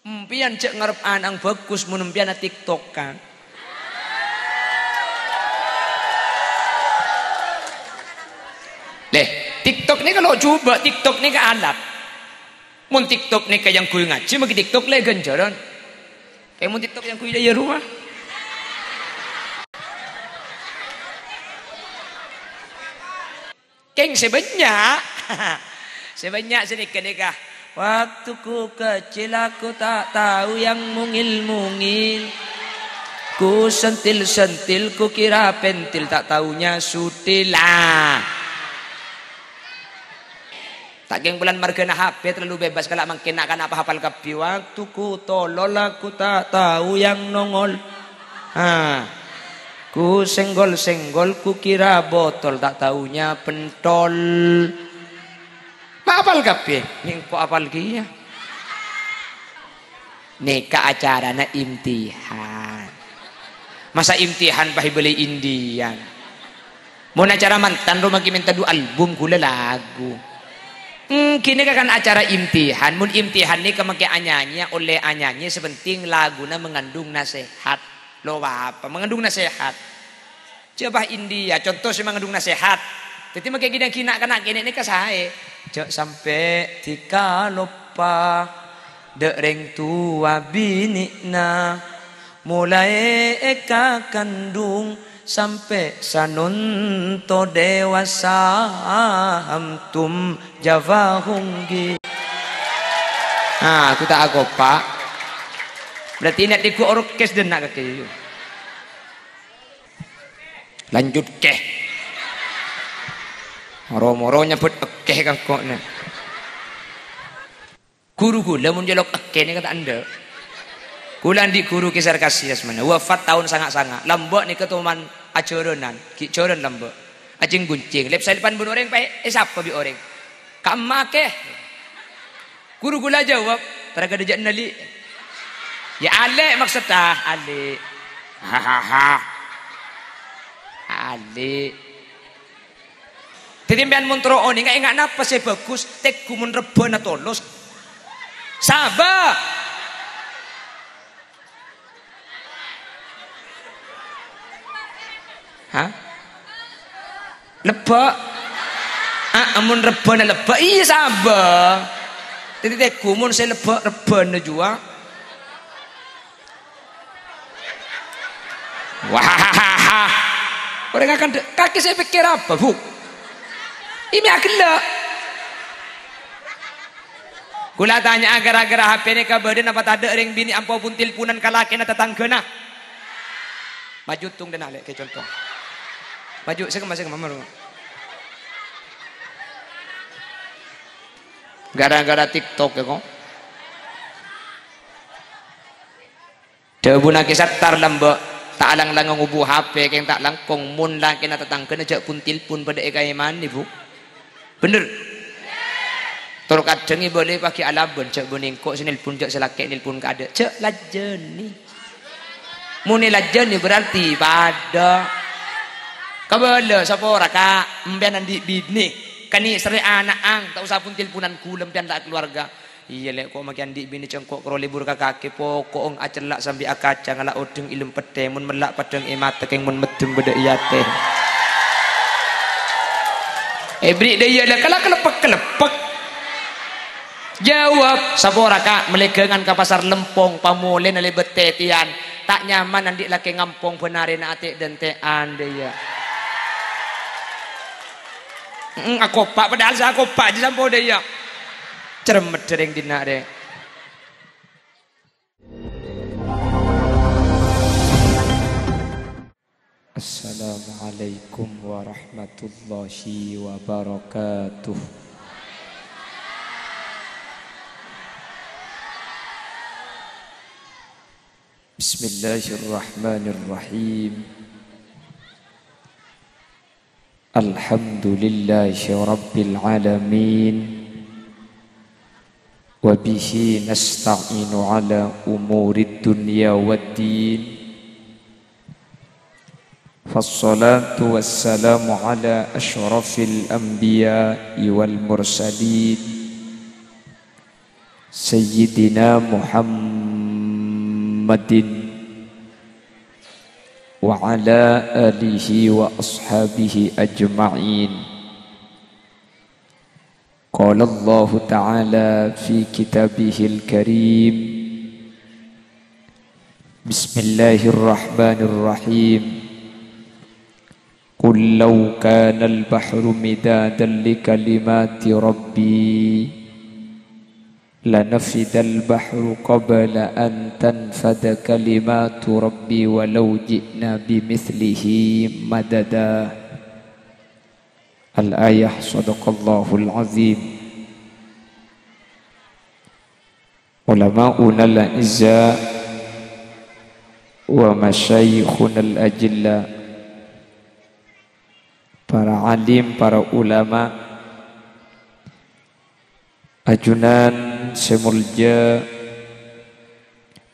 Empian cek ngarep anang bagus mun empian TikTok kan. Leh, TikTok ni kalau coba TikTok ni ke alat. Mun TikTok ni ke yang kuy ngaji magi TikTok le ganjaran. Kayak mun TikTok yang kuy dari rumah. Keng sebanyak. Sebanyak sedikit nikah. Waktuku kecil aku tak tahu yang mungil-mungil. Ku sentil-sentil ku kira pentil tak taunya sutilah. Tak geng bulan margana HP terlalu bebas kalau makin nak apa hafal kapi. Waktuku tolol aku tak tahu yang nongol. Ku senggol-senggol ku kira botol tak taunya pentol. Hafal kapi. Ning kok hafal ki ya. Neka acara na imtihan. Masa imtihan pahi beli Indian. Mau acara mantan rumah minta du album gula lagu. Kini kan acara imtihan. Mun imtihan ni kemakai anyanyi oleh anyanyi sepenting laguna mengandung nasihat. Lo apa? Mengandung nasihat. Coba India contoh sih mengandung nasihat. Jadi makai gina-gina kena gini ni kasai. Cok sampai tika lupa dereng tua binikna mulai eka kandung sampai sanunto dewasa hamtum javahunggi. Aku tak aku pak. Berarti nak diku orkes dan nak kaki. Lanjut keh. Moro-moro nyebut keh kok ni. Guru gula menjelok keh ni kata anda. Kula di guru kisar kasih asmana wafat tahun sangat-sangat lambok ni ketuman acoronan kicoran lambok ajing guncing lep salipan bun orang pe siapa bi orang kamake guru gula jawab teraga dejak nali ya ale maksudnya ale hahaha ale titimpian montro oni nggak ingat napa sih bagus tek kumun rebana tolos sabar. Lebak amun rebana lebak iya sabar titik kumun saya lebak rebana juga wah orang akan kaki saya pikir apa bu ini agak kula tanya agar-agar HP ini kabarin apa tak ada ring bini ampau pun tilpunan kalakin atau tanggana maju tung dan alek ke contoh maju saya kemana mama gara-gara TikTok ya kok debuna kisah tar lambak tak alang-lang ngubu HP yang tak langkong mun laki na tatangkan aja pun tilpun pada ekaya mani bu bener tolong kadang boleh pakai alabun cak buning kok senilpun cak selakek nilpun kada cak lajen ni muni lajen ni berarti pada kabala sapa ora ka empian andi bini kani sere anak ang tak usah pun tilpunan kulem pian tak keluarga iya lek kok makian di bini cengkok kro libur ka kake pokok acelak sambil akacang ala odeng ilum pete mun melak padang emate keng mun medeng beda iyate bri de iya kala kelepek jawab sapa ora ka melegengan ka pasar lempong pamolen ale betetian tak nyaman nanti laki ngampong benare na atik dan tean de ya aku pak padahal saya aku pak aja sampai dia ceremet dereng dina deh. Assalamualaikum warahmatullahi wabarakatuh. Bismillahirrahmanirrahim. Alhamdulillahi rabbil alamin wa bihi nasta'inu ala umurid dunya waddin fassalatu wassalamu ala ashrafil anbiya'i wal mursalin sayyidina Muhammad Muhammadin wa ala alihi wa ashabihi ajma'in. Qala Allah Ta'ala fi kitabihil karim. Bismillahirrahmanirrahim. Qul law kana al-bahru midadan li kalimati rabbi lanafida al-bahru qabla an tanfada kalimatu rabbi walau ji'na bimithlihi madada. Al-ayah. Sadaqallahul azim. Ulama'una al-izza wa masyayikhuna al-ajilla, para alim, para ulama, ajunan semulja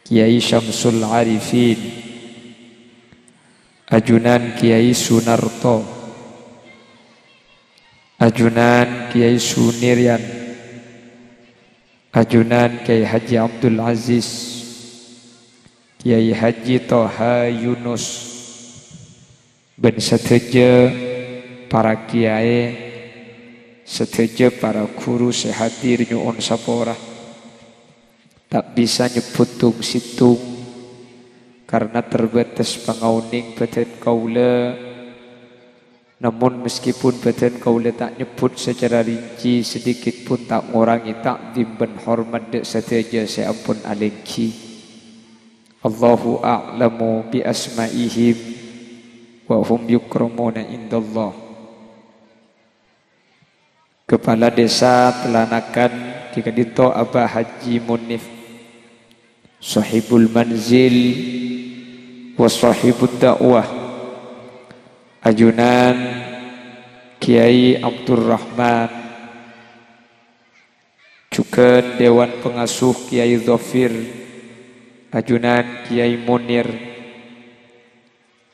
Kiai Syamsul Arifin, ajunan Kiai Sunarto, ajunan Kiai Suniryan, ajunan Kiai Haji Abdul Aziz, Kiai Haji Toha Yunus, ben seteja para kiai, seteja para guru sehadir nyuun sapora. Tak bisa nyebut tung situng karena terbatas pangauning badan kaula. Namun meskipun badan kaula tak nyebut secara rinci, sedikit pun tak ngurangi takdim ben hormat dek seteja seampun alengki. Allahu a'lamu bi asma'ihim wa hum yukramuna indallah. Kepala Desa Telanakan Kikadito Abah Haji Munif, sahibul manzil wa sahibud dakwah, ajunan Kiai Abdurrahman, juga Dewan Pengasuh Kiai Dhafir, ajunan Kiai Munir,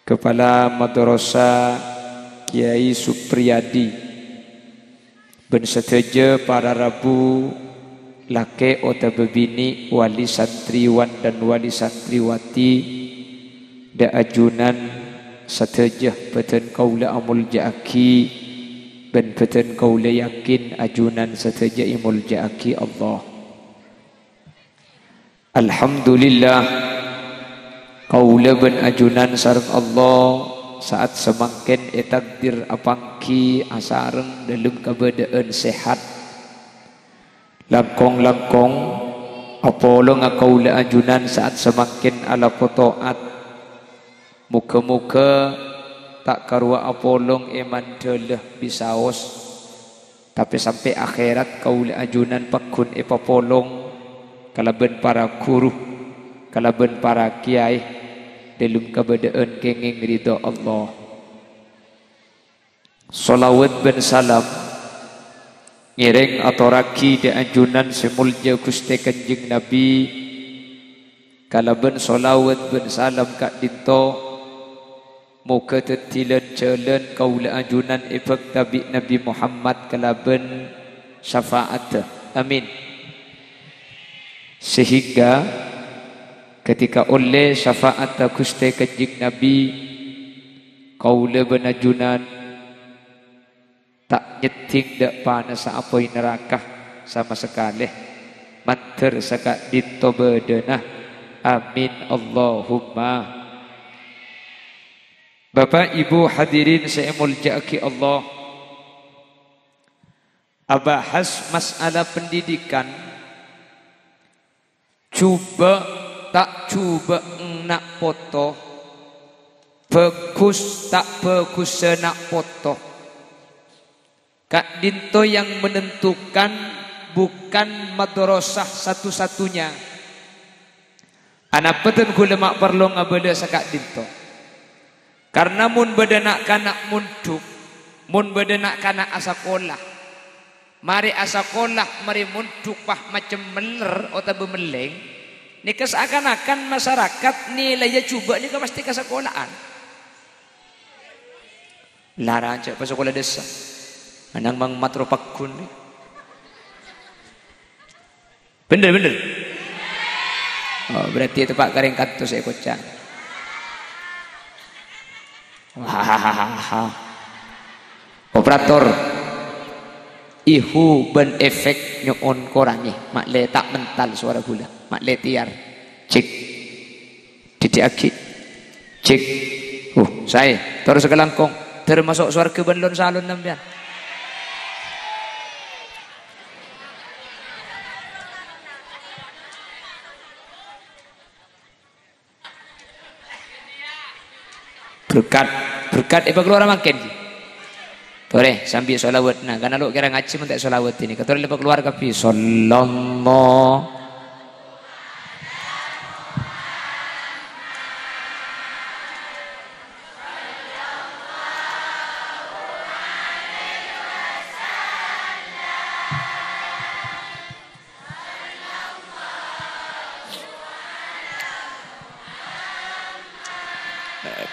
Kepala Madrasah Kiai Supriyadi, ben seteja para rabu lake ota bebini, wali santriwan dan wali santriwati, da ajunan seteja beten kaula amul jaaki, ben beten kaula yakin ajunan seteja imul jaaki Allah. Alhamdulillah kaula ben ajunan sareng Allah saat semakin takdir apangki asareng dalam keadaan sehat langkong-langkong apolo ngakaula ajunan saat semakin ala kotoat muka-muka tak karua apolong eman telah bisaos, tapi sampai akhirat kaula ajunan pakun epapolong kalaben para guru, kalaben para kiai dalam keadaan kenging ridha Allah. Salawat ben salam ngiring atoraki de ajunan semulja Gusti Kanjeng Nabi, kalaben salawat ben salam kak dinto muka tetilan jalan kaula ajunan efek tabi Nabi Muhammad kalaben syafaat. Amin. Sehingga ketika oleh syafaat Gusti Kanjeng Nabi kaula benajunan tak nyeting dak panas apa neraka sama sekali, manter sakak dinto bedenah. Amin Allahumma. Bapak Ibu hadirin saya muljaki Allah, abahas masalah pendidikan, tak cuba nak foto, bagus tak bagus nak foto. Kak dinto yang menentukan bukan madrasah satu-satunya. Anak peten kula mak perlu ngabada sakak dinto. Karena mun bedenak kanak munduk, mun bedenak kanak asakolah. Mari asakolah, mari munduk pah macam meler atau bemeleng. Ni seakan-akan masyarakat nilainya coba ni pasti ke sekolahan. Larang cak pas sekolah desa. Anang mang matro pakun ni. Bener. Oh, berarti itu Pak Garing Katus saya kocak. Wah. Operator ihu ben efek nyon korangi mak le tak mental suara gula mak le tiar cek titik aki cek saya terus kelangkong termasuk suara kebenlon salon nampian berkat keluar makin Tore sambil solawat nah karena lu kira ngaji mentek solawat ini ketore lepas keluar kapi sallallahu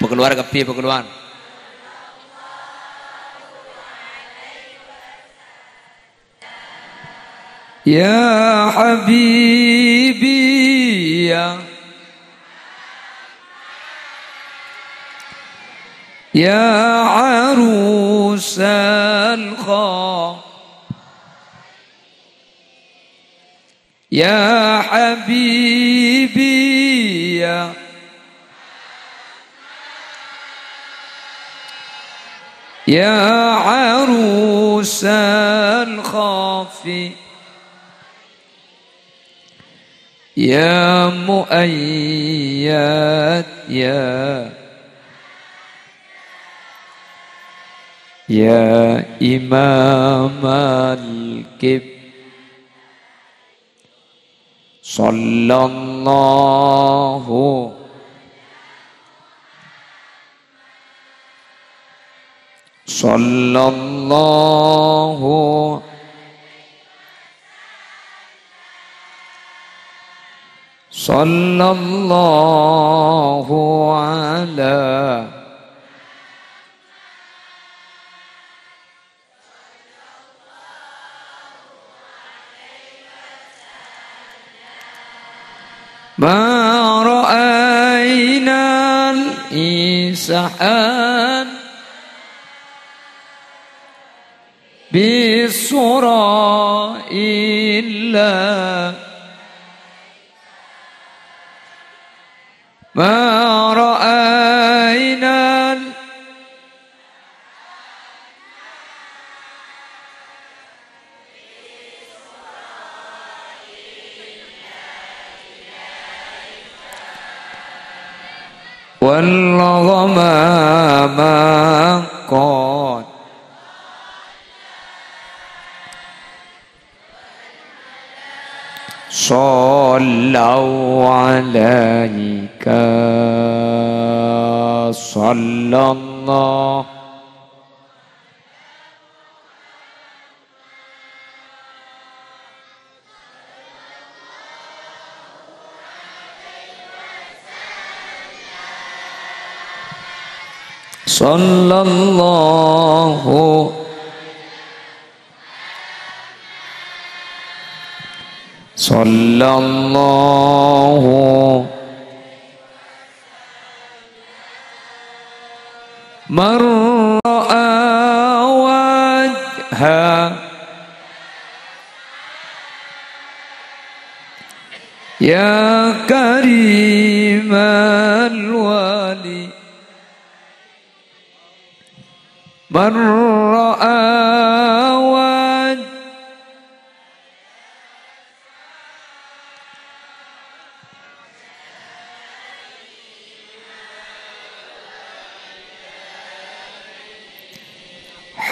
keluar kapi keluar Ya Habibi Ya Arusal Kha Ya Habibi Ya Arusal Khafi Ya Muayyad Ya Imam al-Kib Sallallahu Sallallahu ala Ma ra'ayna al-isahan Bisura illa Ma ra'ayna wal-ghamama qad sallallahu alaika sallallahu sallallahu sallallahu mar'a wajha ya karimal wali mar'a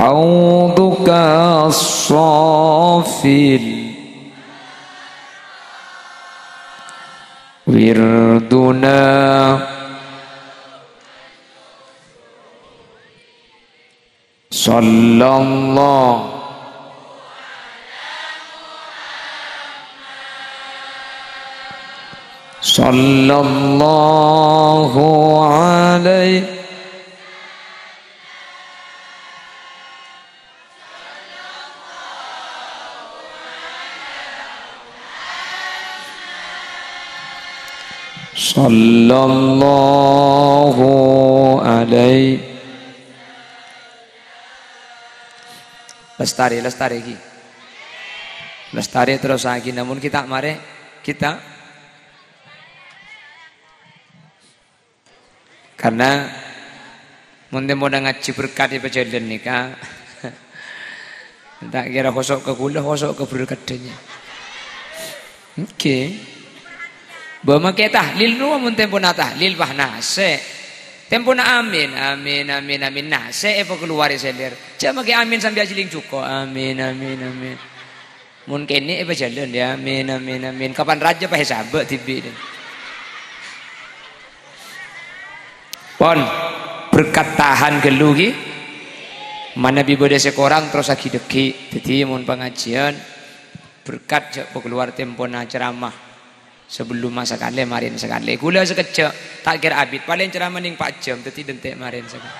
حوضك الصافي وردنا صلى الله صلى الله عليه sallallahu alaihi. Lestari lagi. Lestari terus lagi, namun kita mari kita karena mau ngaji berkat di pejalan nikah. Tak kira kosok ke gula, kosok ke berkatnya. Oke. Bama ke tahlil nu mun tempo na tahlil bah nase. Tempo na amin, amin, amin, amin nase apa keluar selir. Cuma ke amin sambil ajiling cuko. Amin, amin, amin. Mun kene apa jalan ya. Amin, amin, amin. Kapan raja pahe sabak tibi. Pon berkat tahan gelu ki. Mana bibada sekorang terus lagi deki. Jadi mun pengajian berkat jak keluar tempo na ceramah. Sebelum masa kali marin sekali gula sekejap tak kira abid paling ceramah ning 4 jam teti dentek marin sekali.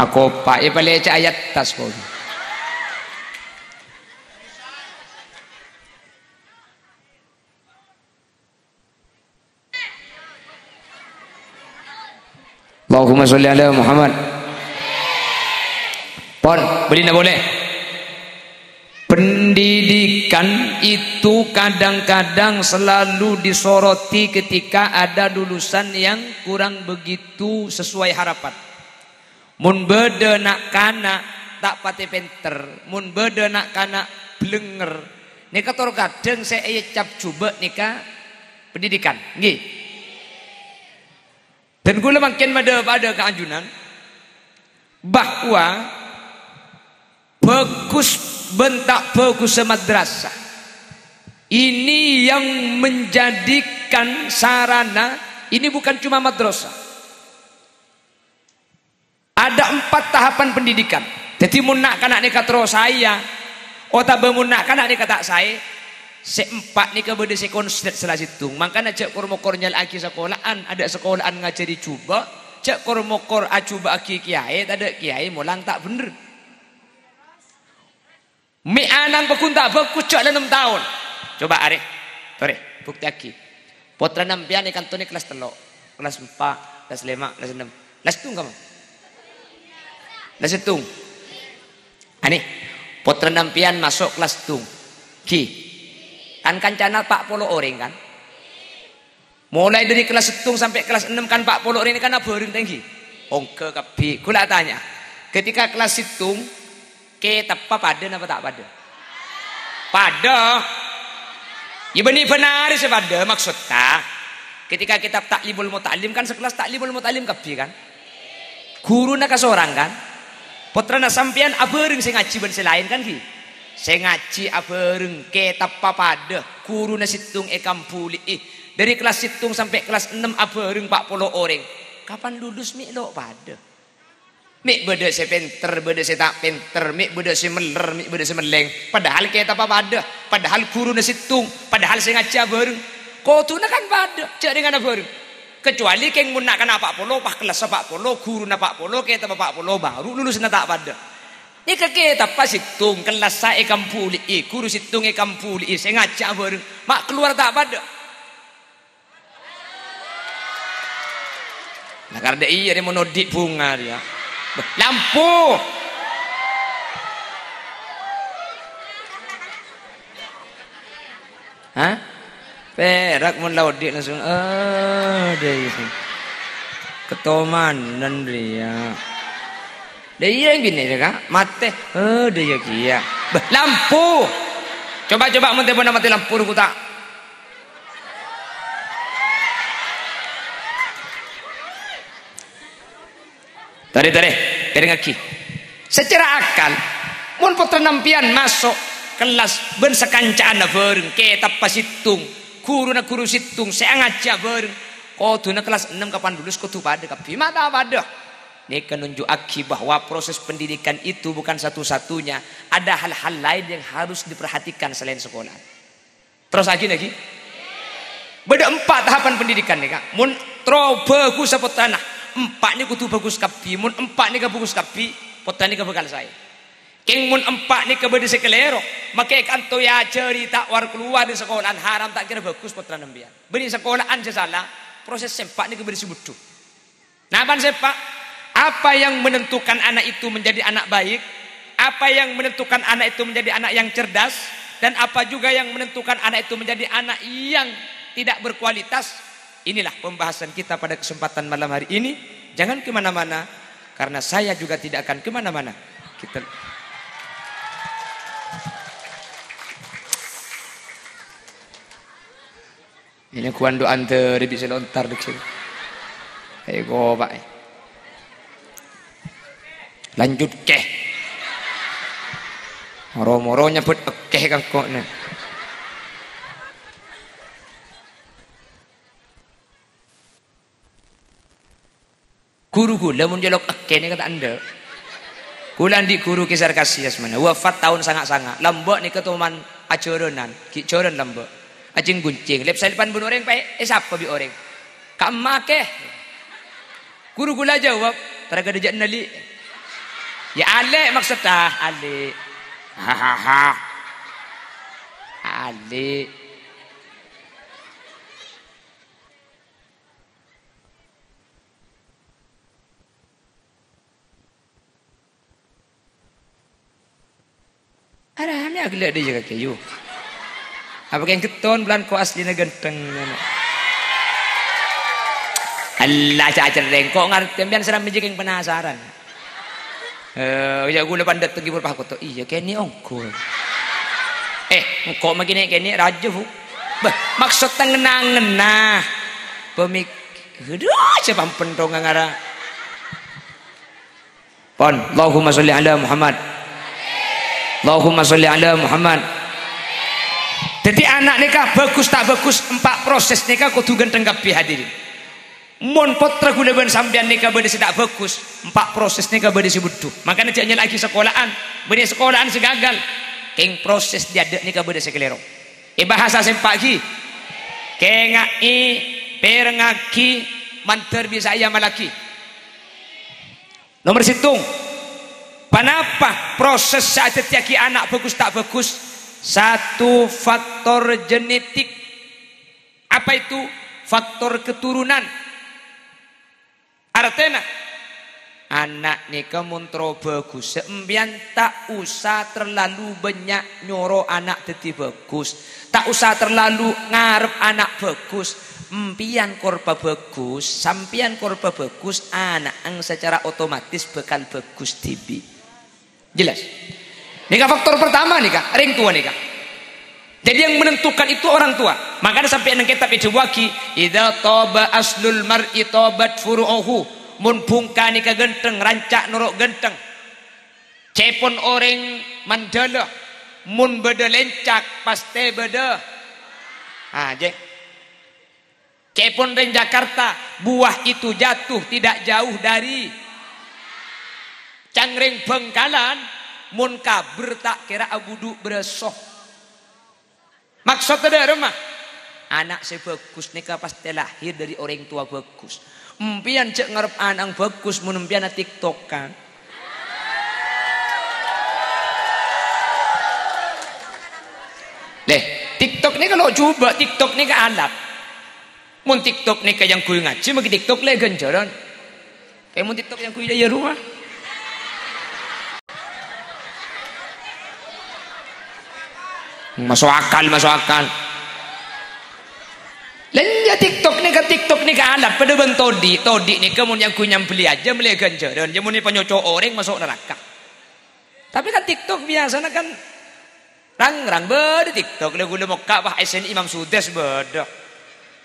Aku pak paling cak ayat tas kau. Allahumma sholli ala Muhammad. Pon beli nak boleh. Pendidikan itu kadang-kadang selalu disoroti ketika ada lulusan yang kurang begitu sesuai harapan. Mun beda nak kana tak pati penter, mun beda nak kana blenger. Nika tor kadang saya cap coba nika pendidikan, nggih. Dan gula makin pada keanjunan bahwa bagus bentak bagus madrasah ini yang menjadikan sarana ini bukan cuma madrasah, ada 4 tahapan pendidikan. Jadi mun nak kanak nika terus saya otak mun nak kanak nika tak saya seempat nika beda sekonslet salah situng. Makanya cek kormokor nyal aki sekolahan ada sekolahan ngajari coba cek kormokor acuba aki kiai ada kiai mulang tak bener. Mi anak bakun tak bagus cak 6 tahun. Coba are. Tore, bukti aki. Potra nampian ikan tuni kelas 3, kelas 4, kelas 5, kelas 6. Kelas 7 kamu? Kelas 7. Ani, potra nampian masuk kelas 7. Ki. Kan kancana 40 orang kan? Mulai dari kelas 7 sampai kelas 6 kan 40 orang ini kan abeureun tinggi. Ongke kapi. Kula tanya. Ketika kelas 7 ke tepa pada apa tak pada? Pada. Ya benar sepada maksudnya. Ketika kita taklibul muta'alim kan sekelas taklibul muta'alim kapi kan? Guru nak seorang kan? Putrana sampean abeureng sing ngaji ben selain kan ki? Sing ngaji abeureng ke tepa pada. Guru na situng kampuli. Dari kelas 7 sampai kelas 6 abeureng 40 orang. Kapan lulus mi lo pada? Mik beda se penter, beda se tak penter, mik beda se meler, mik beda se meleng. Padahal kita apa pada, padahal guru na situng, padahal saya ngaji bareng. Kau tu nak kan pada, cak dengan bareng. Kecuali keng mun nak kan 40, pak kelas 40, guru na 40, kita 40 baru lulus na tak pada. Ni kita pas situng kelas saya kampuli, guru situng kampuli, saya ngaji bareng, mak keluar tak pada. Nah karena iya dia monodik bunga dia. Lampu. Hah? Perak mun laudik langsung. Deh. Ketomanan dia. Dia yang gini ya kak. Mate. Dia kia. Lampu. Coba mun teh mati lampu ku tak. Tadi, kering aki. Secara akal, mun putra nampian masuk kelas ben sekancaan bareng, kita pasitung, guru situng, saya ngajak bareng. Kau tu kelas 6 kapan lulus kau tu pada kapi mata pada. Ini menunjuk aki bahwa proses pendidikan itu bukan satu-satunya, ada hal-hal lain yang harus diperhatikan selain sekolah. Terus lagi. Beda 4 tahapan pendidikan nih kak. Mun bagus apa tanah. 4 ni kutu bagus kapi, mun 4 ni ka bagus kapi, potani ka bekal saya. Keng mun empak ni kebede sekelero. Maka kanto ya cerita war keluar di sekolahan haram tak kira bagus putra nembian. Beri sekolahan salah proses sempak ni kebede sibutu. Naban sempak apa yang menentukan anak itu menjadi anak baik? Apa yang menentukan anak itu menjadi anak yang cerdas? Dan apa juga yang menentukan anak itu menjadi anak yang tidak berkualitas? Inilah pembahasan kita pada kesempatan malam hari ini. Jangan kemana-mana, karena saya juga tidak akan kemana-mana. Kita ini kuando ante di bisa lontar di sini. Ego pak. Lanjut ke. Moro-moro nyebut keh kan kok nih. Guru gula mun jelok keh ni kata anda. Kulan di guru kisar kasih asmana. Wafat tahun sangat-sangat. Lambok ni ketuman acoronan. Kicoran lambok. Acing guncing, lep salipan bunuh orang pae, siapa bi orang? Kak make. Guru gula jawab, teraga dejak nali. Ya ale maksudnya, ale. Hahaha. Ale. Arahnya agak dia jaga kayu. Apa yang keton belan ko aslinya genteng. Allah cacer rengkok ngarep tembian serang menjeng penasaran. Ya gula pandat pergi berpah koto. Iya kene ongkol. Kok magine kene raja bu. Maksud ngena-ngena. Pemik. Aduh siapa pentong ngara. Pon, Allahumma sholli ala Muhammad. Allahumma sholli ala Muhammad. Jadi anak nikah bagus tak bagus 4 proses nikah kudu genteng kabeh hadirin. Mon potra kula ben sampean nikah bade sedak bagus 4 proses nikah bade sibutuh. Makanya jangan lagi sekolahan, bade sekolahan segagal. Keng proses diadek nikah bade sekelero. Bahasa sempak ki. Kengai perengaki manter bisa ya malaki. Nomor situng. Kenapa proses saat tiaki anak bagus tak bagus? Satu faktor genetik. Apa itu? Faktor keturunan. Artinya anak nikah muntro bagus. Sembian tak usah terlalu banyak nyoro anak teti bagus. Tak usah terlalu ngarep anak bagus. Empian korba bagus, sampian korba bagus, anak ang secara otomatis bakal bagus tibi. Jelas? Nikah faktor pertama nikah, ring tua nikah. Jadi yang menentukan itu orang tua. Makanya sampai nang kitab itu waki, idza taba aslul mar'i tabat furu'uhu. Mun bungka nikah genteng, rancak norok genteng. Cepon orang mandala, mun beda lencak, pasti beda. Je. Cepon dari Jakarta, buah itu jatuh tidak jauh dari Cangreng Bengkalan. Mun kabur tak kira abudu beresoh. Maksud ada rumah. Anak sebagus nikah pasti lahir dari orang tua bagus. Empian cek ngarep anak bagus mun empian TikTok kan. TikTok ni kalau coba TikTok ni ke alat. Mun TikTok ni ke yang kuy ngaji magi TikTok le ganjaran. Mun TikTok yang kuy dari rumah. Masuk akal. Lenya TikTok ni ke alat pada bang todi ni kemun yang kunyam beli aja beli ganjaran. Jamun ni penyocok orang masuk neraka. Tapi kan TikTok biasa kan rang beda TikTok le gula mokak bah SN Imam Sudes beda.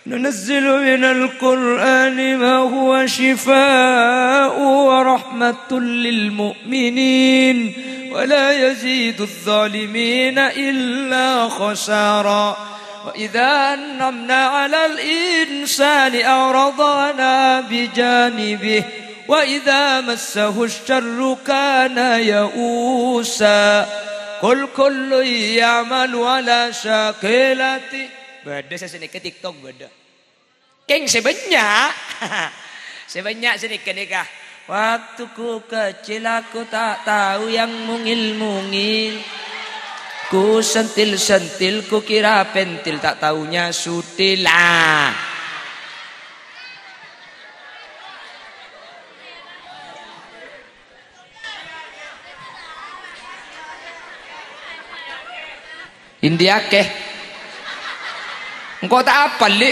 Nunazzilu minal Qur'ani ma huwa shifaa'u wa rahmatul lil mu'minin. ولا يزيد الظالمين إلا خسارا وإذا أنعمنا على الإنسان أعرضنا بجانبه وإذا مسه الشر كان يئوسا قل كل يعمل على شاكلته. Beda sini ke TikTok beda. Keng sebanyak sebanyak sini ke nikah. Waktu ku kecil aku tak tahu yang mungil-mungil. Ku sentil-sentil, ku kira pentil, tak taunya sutil. India ke? Engkau tak apa li?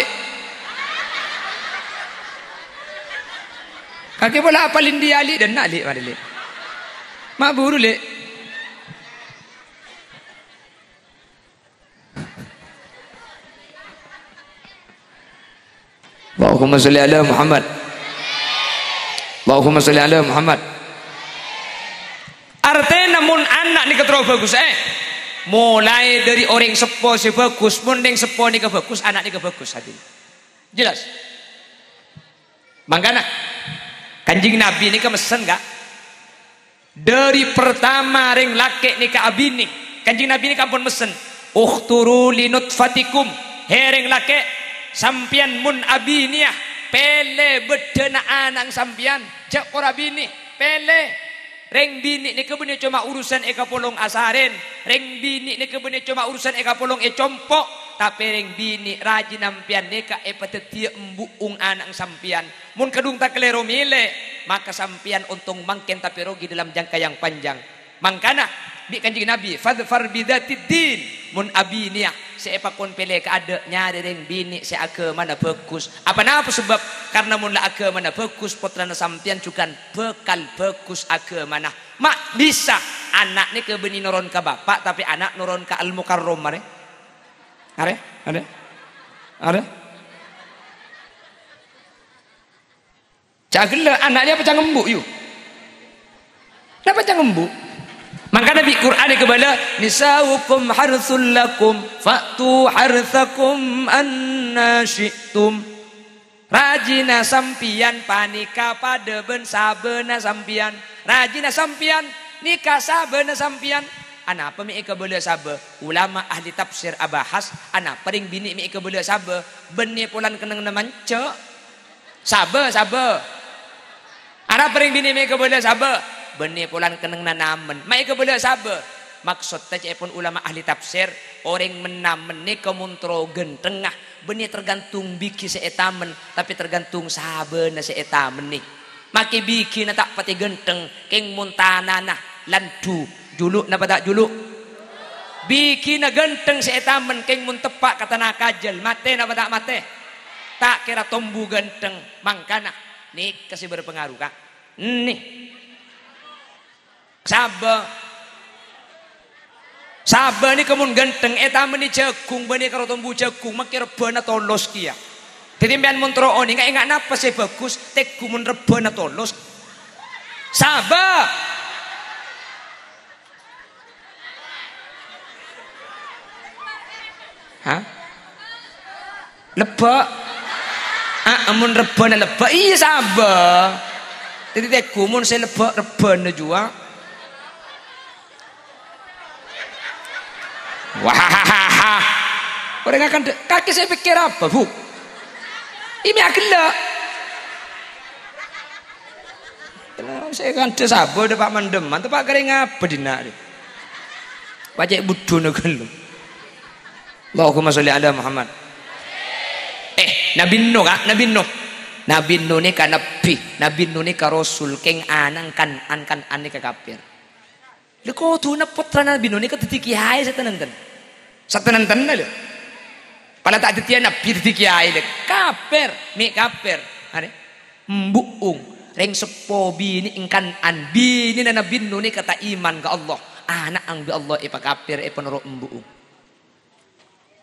Kaki pula apa India li dan nak li mana li? Mak buru li. Allahumma salli ala Muhammad. Allahumma salli ala Muhammad. Artinya namun anak ni keterlalu bagus mulai dari orang sepo si bagus, mending sepo ni ke bagus, anak ni ke bagus hati. Jelas? Makanya Kanjeng Nabi ni ke mesen gak? Dari pertama ring laki ni ke abini, Kanjeng Nabi ni kampun mesen. Ukhturu linutfatikum, hereng laki sampian mun abiniah, pele bedena anang sampian, jak ora bini, pele. Reng bini ni kebeni cuma urusan eka polong asaren, reng bini ni kebeni cuma urusan eka polong compok, tapi reng bini rajin nampian neka petetia embuung anang sampian. Mun kedung tak kelero mile, maka sampian untung mangken tapi rogi dalam jangka yang panjang. Mangkana di Kanjeng Nabi, fadfar bidatid din, mun abiniah seepa kon pele ka ada nyari reng bini se agama na bagus. Apa napa sebab? Karena mun la agama na bagus putrana sampian cukan bekal bagus agama nah. Mak bisa anak ni ke beni nuron ka bapak tapi anak nuron ka Al Mukarrom mare. Are? Cagela anak dia pecah ngembuk yu. Kenapa pecah ngembuk? Maka Nabi Quran kebala nisaukum harthul lakum fa'tu harthakum anna syi'tum. Rajina sampian panika pada ben sabena sampian. Rajina sampian nikah sabena sampian. Ana apa mi kebala sabe? Ulama ahli tafsir abahas ana paring bini mi kebala sabe? Beni pulan keneng namanca. Sabe. Ana paring bini mi kebala sabe? Benih pulan keneng nanamen. Mai ke bela sabe. Maksud teh pun ulama ahli tafsir orang menamen ni kemuntro gentengah. Benih tergantung biki seetamen tapi tergantung sabe na seetamen ni. Maki biki na tak pati genteng keng muntana nah landu juluk napa tak juluk. Biki na genteng seetamen keng mun tepak kata na kajel mate napa tak mate. Tak kira tombu genteng mangkana ni kasih berpengaruh kak. Nih Sabar ni kemun genteng eta meni jagung bani karo tombu jagung makir rebana tolos kia. Dadi mbiyen mun tro oni gak ingat napa sih bagus tegu mun rebana tolos. Sabar. Hah? Lebak. Mun rebana lebak iya sabar. Dadi tegu mun saya lebak rebana jua. Wah, orang akan kaki saya pikir apa bu? Ini agak saya kan desabo depak mendeman, tepak kering apa dina? Pajak budu negelu. Allahumma sholli ala Muhammad. Nabi Nuh ni kan Nabi Nuh ni kan Rasul keng anang kan ane ke kafir. Leko tu na putra Nabi Nuh ni kan titi kiai Satenan-tenan lho. Pala tak detian nabi dadi kiai le. Kafir, mi kafir. Are mbuung reng sepo bini ingkan an bini na Nabi Nuh ni kata iman ke Allah. Anak ang bi Allah ipa kafir ipa nuro mbuung.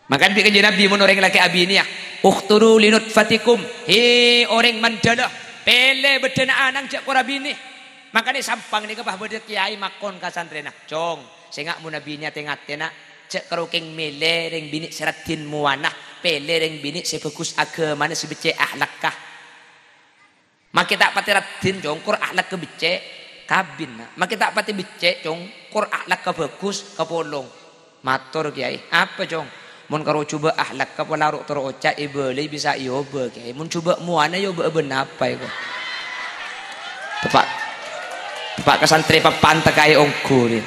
Maka bi kanjeng Nabi mun orang laki abini ya. Ukhturu linutfatikum. He orang mandala pele bedena anang jak ora bini. Makanya sampang ni kepah beda kiai makon ka santrena. Cong, singak mun nabinya tengatena cek karo keng mele reng bini seratin muanah pele reng bini sebagus agama ne sebece ahlakkah mak tak pati ratin jong kur ahlak ke bece kabin mak tak pati bece jong kur ahlak ke bagus ke polong matur kiai apa jong mun karo coba ahlak ke pelaruk tero oca ibele bisa yoba kiai mun coba muana yoba ben apa iku Tepak tepak kesantri papan tekai ongku ni.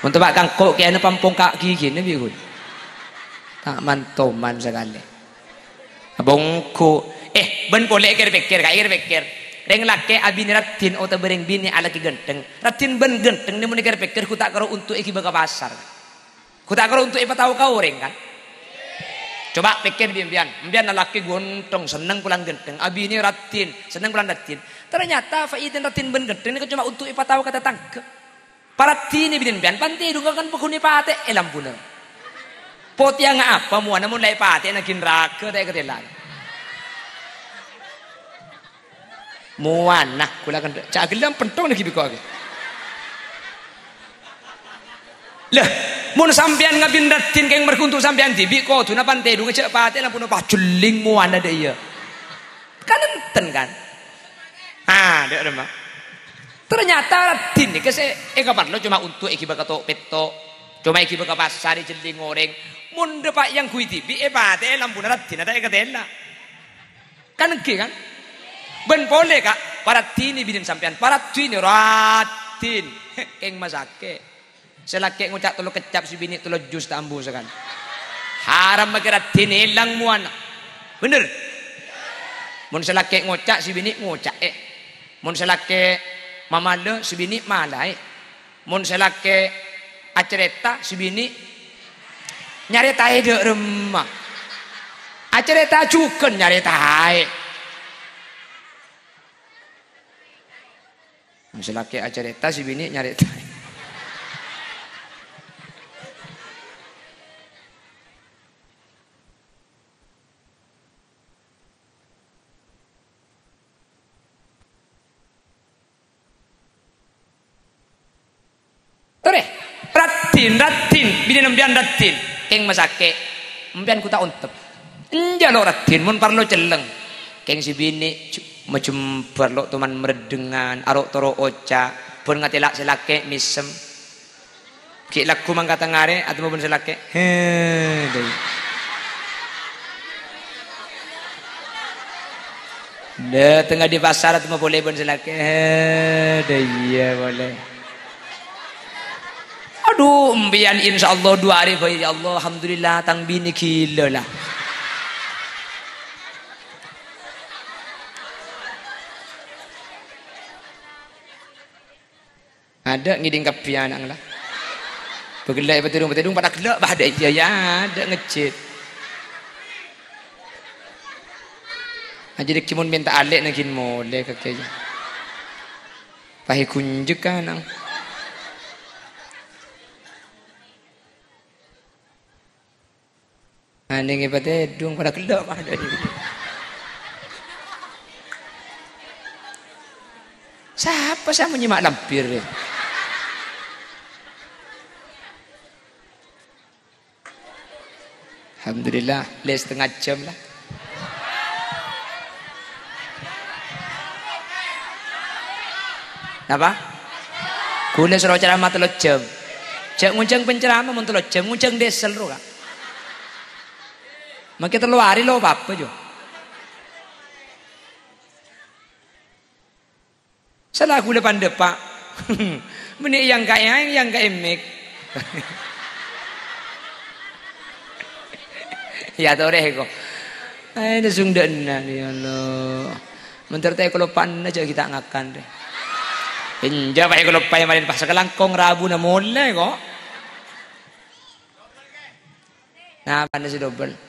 Untuk pak kangkok kaya na pampung kak gigi ni bihun. Tak mantoman sekali. Abongku ben boleh pikir Reng laki abini ratin atau bereng bini ala ki genteng. Ratin ben genteng ni mun pikir ku tak karo untuk iki baka pasar. Ku tak karo untuk ipa tahu kau reng kan. Coba pikir bian laki gontong seneng pulang genteng. Abini ratin seneng pulang ratin. Ternyata faidin ratin ben genteng ni cuma untuk ipa tahu kata tangke. Parati ni bian panti dunga kan pekuni pate lampuna. Pot yang apa muana mun lai pate na kinraka dai ketelan. Muan nah kulakan cak gelam pentong lagi biko age. Lah mun sampean ngabin datin keng merkuntu sampean tibi ko tuna pante du cek pate lampun apa juling muan ada iya. Kan enten kan. Dek remah. Ternyata datin ni kese kapan lo cuma untuk iki bakato peto. Cuma iki baka pasar jeling goreng. Mun depak yang kui tibi pate lampun datin ada ekatela. Kan ke kan? Ben boleh kak, paratini bidin sampean, paratini ratin, keng masake. Selaki ngucap tolo kecap si bini tolo jus tak ambu sekan. Haram bagi ratin hilang muana, bener. Mun selaki ngucap si bini ngucap mun selaki mamale si bini malai, mun selaki acereta si bini nyareta de remah, acereta cuken nyareta Selaki acareta si bini nyareta. Tore, ratin, bini nembian ratin, keng masake, nembian ku tak untep. Njalo ratin, mun parlo celeng, keng si bini macam perlu teman meredengan arok toro oca pun ngatelak selake misem ki laku mangkata ngare atau pun selake deh tengah di pasar atau mau boleh pun selake deh iya boleh aduh mbian insyaallah 2 hari ya Allah alhamdulillah tang bini gila lah. Ada ngiding kapian ang lah. Begelai petidung pada gelak bah ada ya ada ngecit. Jadi kimun minta alek nagin mole kakek. Pahi kunjuk kan ang. Aning petidung pada gelak bah ada. Siapa saya menyimak lampir ni? Alhamdulillah, les setengah jam lah. Apa? Kule suruh ceramah 3 jam. Cek nguncang penceramah mun 3 jam, nguncang desel ro kak. Makin 3 hari lo apa jo. Salah kule pandai pak. Meni yang kaya emek. Ya toreh ko. Ay nasungdan na ni Allah. Mentar tayo kolopan na kita ngakan deh. Inja pa kolopay malin pa sa kalangkong rabu na mole ko. Nah, paano si double?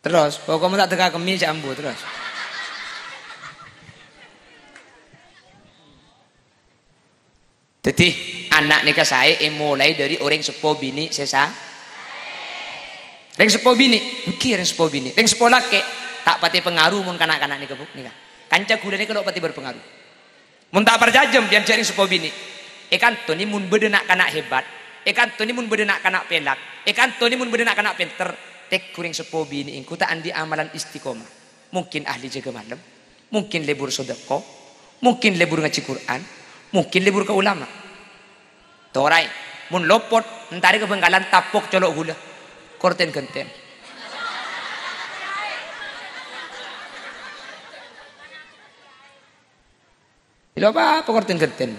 Terus, pokoknya tak teka kemi jambu terus. Jadi anak nikah saya mulai dari orang sepo bini sesa. Reng sepo bini, mungkin reng sepo bini, reng sepo laki tak pati pengaruh mun kanak-kanak nikah nikah. Kanca kuda ni kalau pati berpengaruh. Mun tak perjajam biar cari sepo bini. Ikan tu ni mun bedenak kanak hebat. Ikan tu ni mun bedenak kanak pelak. Ikan tu ni mun bedenak kanak pinter. Tek kuring sepo bini ingku tak andi amalan istiqomah. Mungkin ahli jaga malam, mungkin lebur sedekah, mungkin lebur ngaji Quran, mungkin lebur ke ulama. Torai mun lopot entari ke Bengkalan tapok colok gula korten genten ilo apa korten genten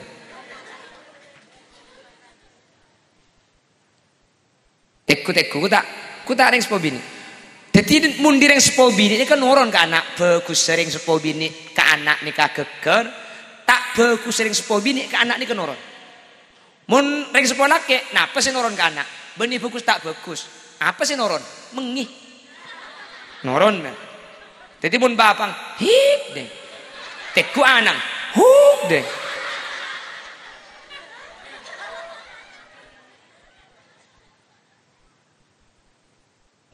teku ku tak ring sepo bini jadi mun direng sepo bini ini kan noron ke anak bagus sering sepo bini ke anak nikah geger tak bagus sering sepo bini ke anak nikah noron mun ring sepo laki napa sih noron ke anak benih bagus tak bagus apa sih noron mengih noron men jadi mun bapang hip deh teku anang huk deh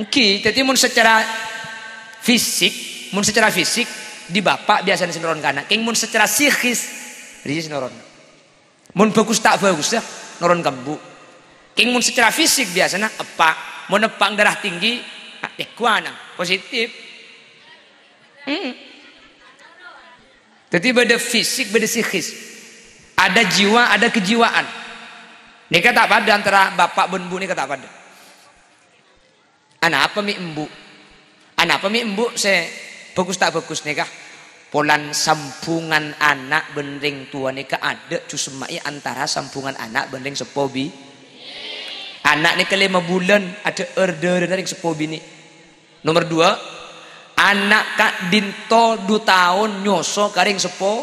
Oke, jadi mun secara fisik di bapak biasanya sinoron kana. King mun secara psikis dia sinoron. Mun bagus tak bagus ya noron kambu. King mun secara fisik biasanya apa? Mun nepang darah tinggi, kuana positif. Jadi beda fisik, beda psikis. Ada jiwa, ada kejiwaan. Nikah tak pada antara bapak dan bu nikah tak pada. Anak apa mi embu saya bagus tak bagus nikah polan sambungan anak bending tua nikah ada cusemai antara sambungan anak bending sepobi anak nikah 5 bulan ada order dari sepobi ini nomor 2 anak kak dinto 2 tahun nyoso karing sepo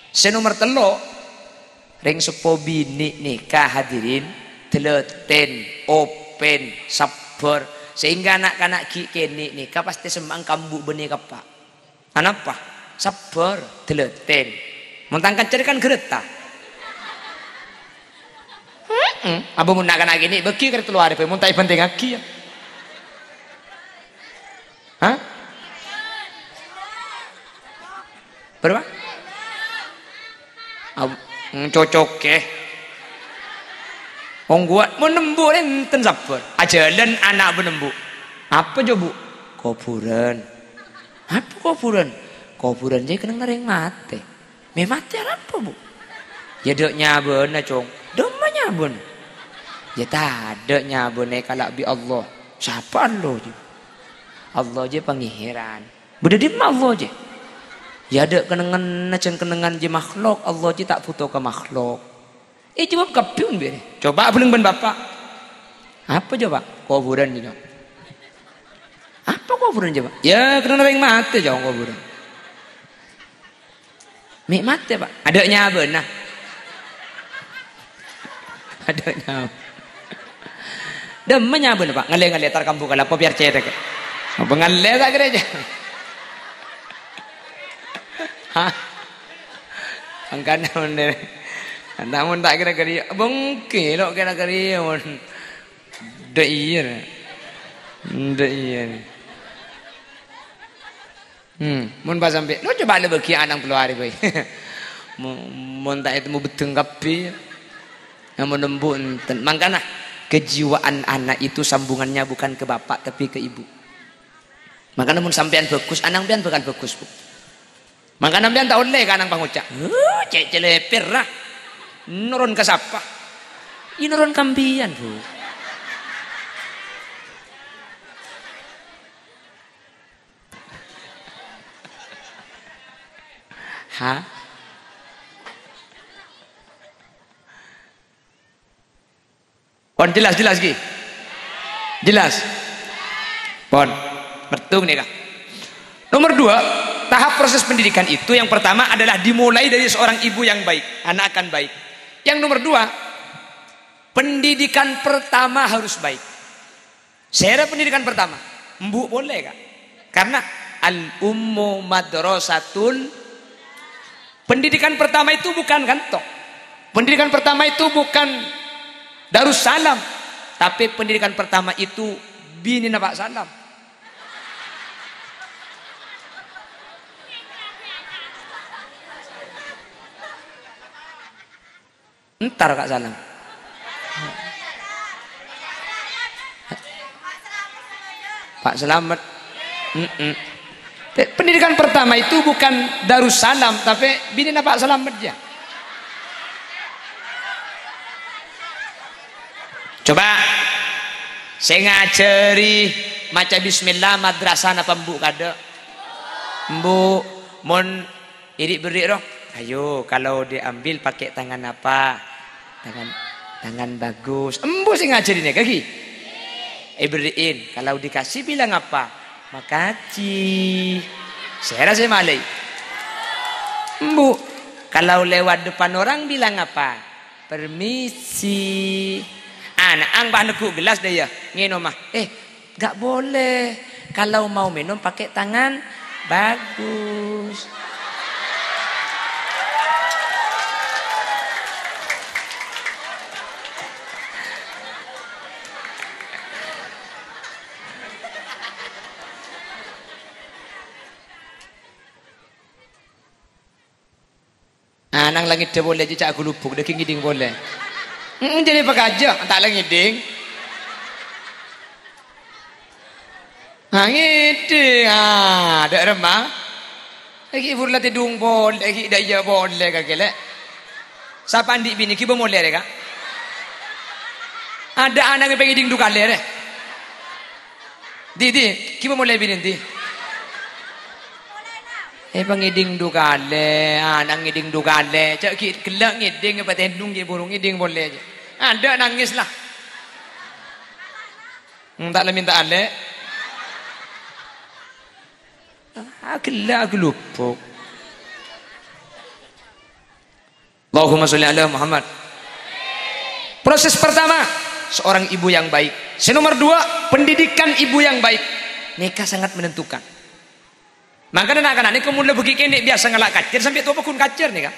se nomor 3 ring sepobi nikah hadirin teleten open sabar sehingga anak-anak kini nikah pasti sembang kambu benih kapa anapa sabar teleten mentangkan cari kan gereta abu nak anak gini beki kereta luar pe muntai penting aki ya hah berapa cocok ke Wong kuat menembu enten sabar. Ajalan anak menembu. Apa coba? Kuburan. Apa kuburan? Kuburan jadi kena ngereng mati. Me mati apa bu? Ya dek nyabun cong. Dema nyabun. Ya tak ada nyabun kalau bi Allah. Siapa Allah je? Allah je pengihiran. Budak di Allah je. Ya dek kenangan je makhluk. Allah je tak butuh ke makhluk. Jawab kapiun beri. Coba belum ben bapak. Apa coba? Kuburan juga. Apa kuburan coba? Ya kena orang mati jauh kuburan. Mik mati pak. Adanya benar. Adanya. Demenya benar pak. Ngale tar kampung kalau apa biar cetek. Apa ngale tak gereja? Hah? Angkana bener. Namun tak kira-kira bengke lo kira-kira mon deir mon pas sampai lo coba le bagi anak keluar boy mon tak itu mau beteng kapi yang menembu enten makanya kejiwaan anak itu sambungannya bukan ke bapak tapi ke ibu makanya mon sampean bagus anak pian bukan bagus bu makanya pian tak oleh ke anak pangucap cek celepir lah nurun ke siapa? Ini nurun kambian bu. Hah? Pon jelas Ki? Jelas. Pon, bertung nih kak. Nomor 2, tahap proses pendidikan itu yang pertama adalah dimulai dari seorang ibu yang baik, anak akan baik. Yang nomor 2, pendidikan pertama harus baik. Saya pendidikan pertama, embu boleh kak? Karena al-ummu madrasatul. Pendidikan pertama itu bukan kantor. Pendidikan pertama itu bukan darussalam, tapi pendidikan pertama itu bini nabak salam. Entar kak salam. Pak Selamat. Pendidikan pertama itu bukan darussalam, tapi bini Pak Selamat ya. Coba saya ngajari maca bismillah madrasah napa mbuk kada? Mbuk mon irik berik roh. Ayo kalau diambil pakai tangan apa? Tangan bagus. Embu saya ngajarin ya kaki. Beriin. Kalau dikasih bilang apa? Makasih. Saya rasa malai. Embu. Kalau lewat depan orang bilang apa? Permisi. Anak ang bahanku gelas deh ya. Nginum mah. Gak boleh. Kalau mau minum pakai tangan bagus. Nang langit dia boleh je cak aku lupuk dia ngiding boleh. Jadi pekaja tak lagi ngiding. Ngiding ada remah. Lagi furla tidung boleh lagi daya boleh kagele. Siapa andi bini ki boleh reka? Ada anak yang pengiding du kale re. Di ki boleh bini di. Pangiding du kale, nang ngiding du kale. Cak ki kelak ngiding apa tendung je burung ngiding boleh je. Ada nangis lah. Tak lah minta ale. Kelak aku lupa. Allahumma sholli ala Muhammad. Proses pertama, seorang ibu yang baik. Nomor 2, pendidikan ibu yang baik. Nikah sangat menentukan. Maka anak-anak ini kemudian begini ini biasa ngelak kacir sampai tua pun kacir nih kan.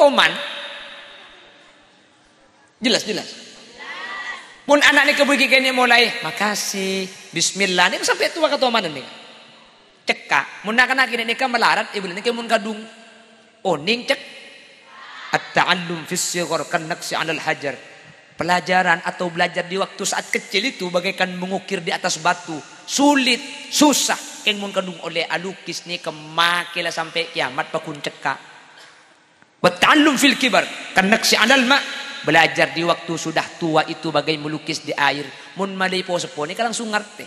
Toman. Jelas. Pun anak ini begini mulai makasih, bismillah ini sampai tua ketoman ini. Cekak, mun anak-anak ini kan melarat ibu ini mun kadung. Oning cek. At-ta'allum fis sighar kan naqsi 'alal hajar. Pelajaran atau belajar di waktu saat kecil itu bagaikan mengukir di atas batu. Sulit, susah. Keng mun kadung oleh alukis ni kemakila sampai kiamat pakun cekak. Wata'allum fil kibar kan naqsi 'alal ma. Belajar di waktu sudah tua itu bagai melukis di air. Mun malay po sepo ni ka langsung ngerti.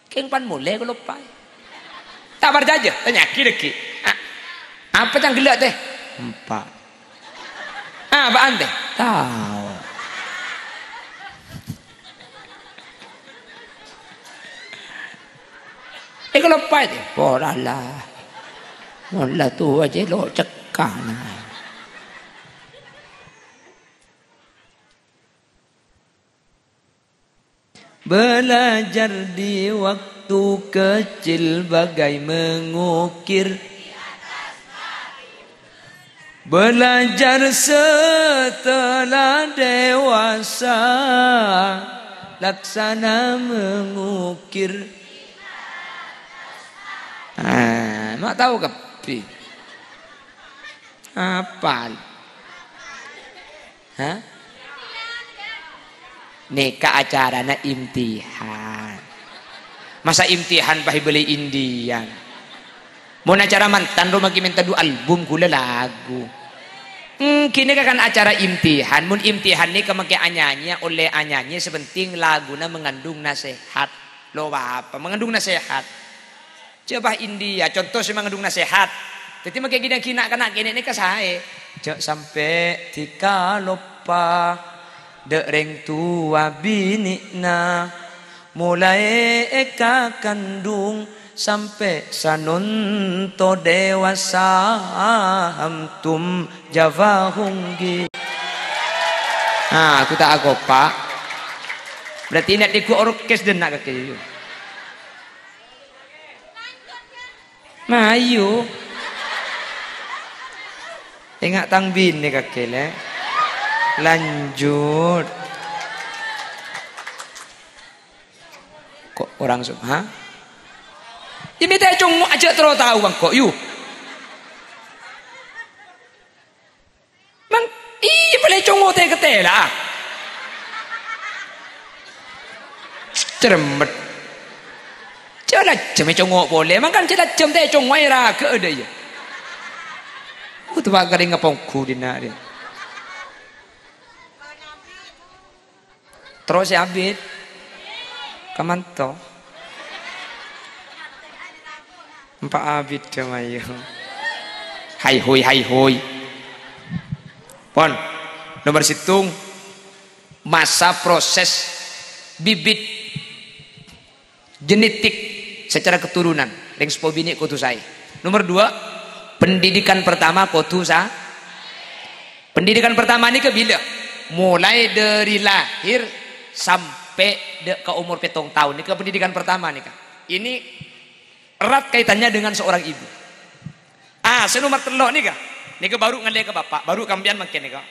Keng pan mulai kalau pa. Tabar jaja, tanya ki. Apa yang gelak teh? 4. Apaan teh? Tahu. Kalau apa itu? Poralah. Mula tu aja lo cekana. Belajar di waktu kecil bagai mengukir. Belajar setelah dewasa laksana mengukir. Mak tahu kepi? Apal? Neka acarana imtihan. Masa imtihan pahi beli Indian. Mau acara mantan rumah minta du album gula lagu. Kini kan acara imtihan. Mun imtihan ni kemakai anyanya oleh anyanya sepenting laguna mengandung nasihat. Lo apa? Mengandung nasihat. Coba India contoh sih mengandung nasihat. Jadi makai kina kena kini ni kasai. Cak sampai tika lupa dereng tua bini na mulai eka kandung sampai sanunto dewasa hamtum javahunggi. Aku tak aku pak. Berarti nak diku orkes dan nak kaki. Mayu. Ingat tangbin ni kaki le. Lanjut. Kok orang subha? Ya minta cung aja terus tahu bang kok yu. Bang, boleh cung teh ketela. Cermet. Celah cem cung boleh, makan celah cem teh cung waira ke ada ya. Tu bang kering ngapong ku dina dia. Terus ya abid. Kamanto. Empat abid damayo. Hai hoi. Pon. Nomor situng masa proses bibit genetik secara keturunan. Ring sepo bini kutu saya. Nomor 2, pendidikan pertama kutu saya. Pendidikan pertama ini ke bila? Mulai dari lahir sampai ke umur 7 tahun. Ini ke pendidikan pertama nih kak. Ini erat kaitannya dengan seorang ibu. Senomor telok nih kak. Nih ke baru ngalih ke bapak, baru kambian makin nih kak.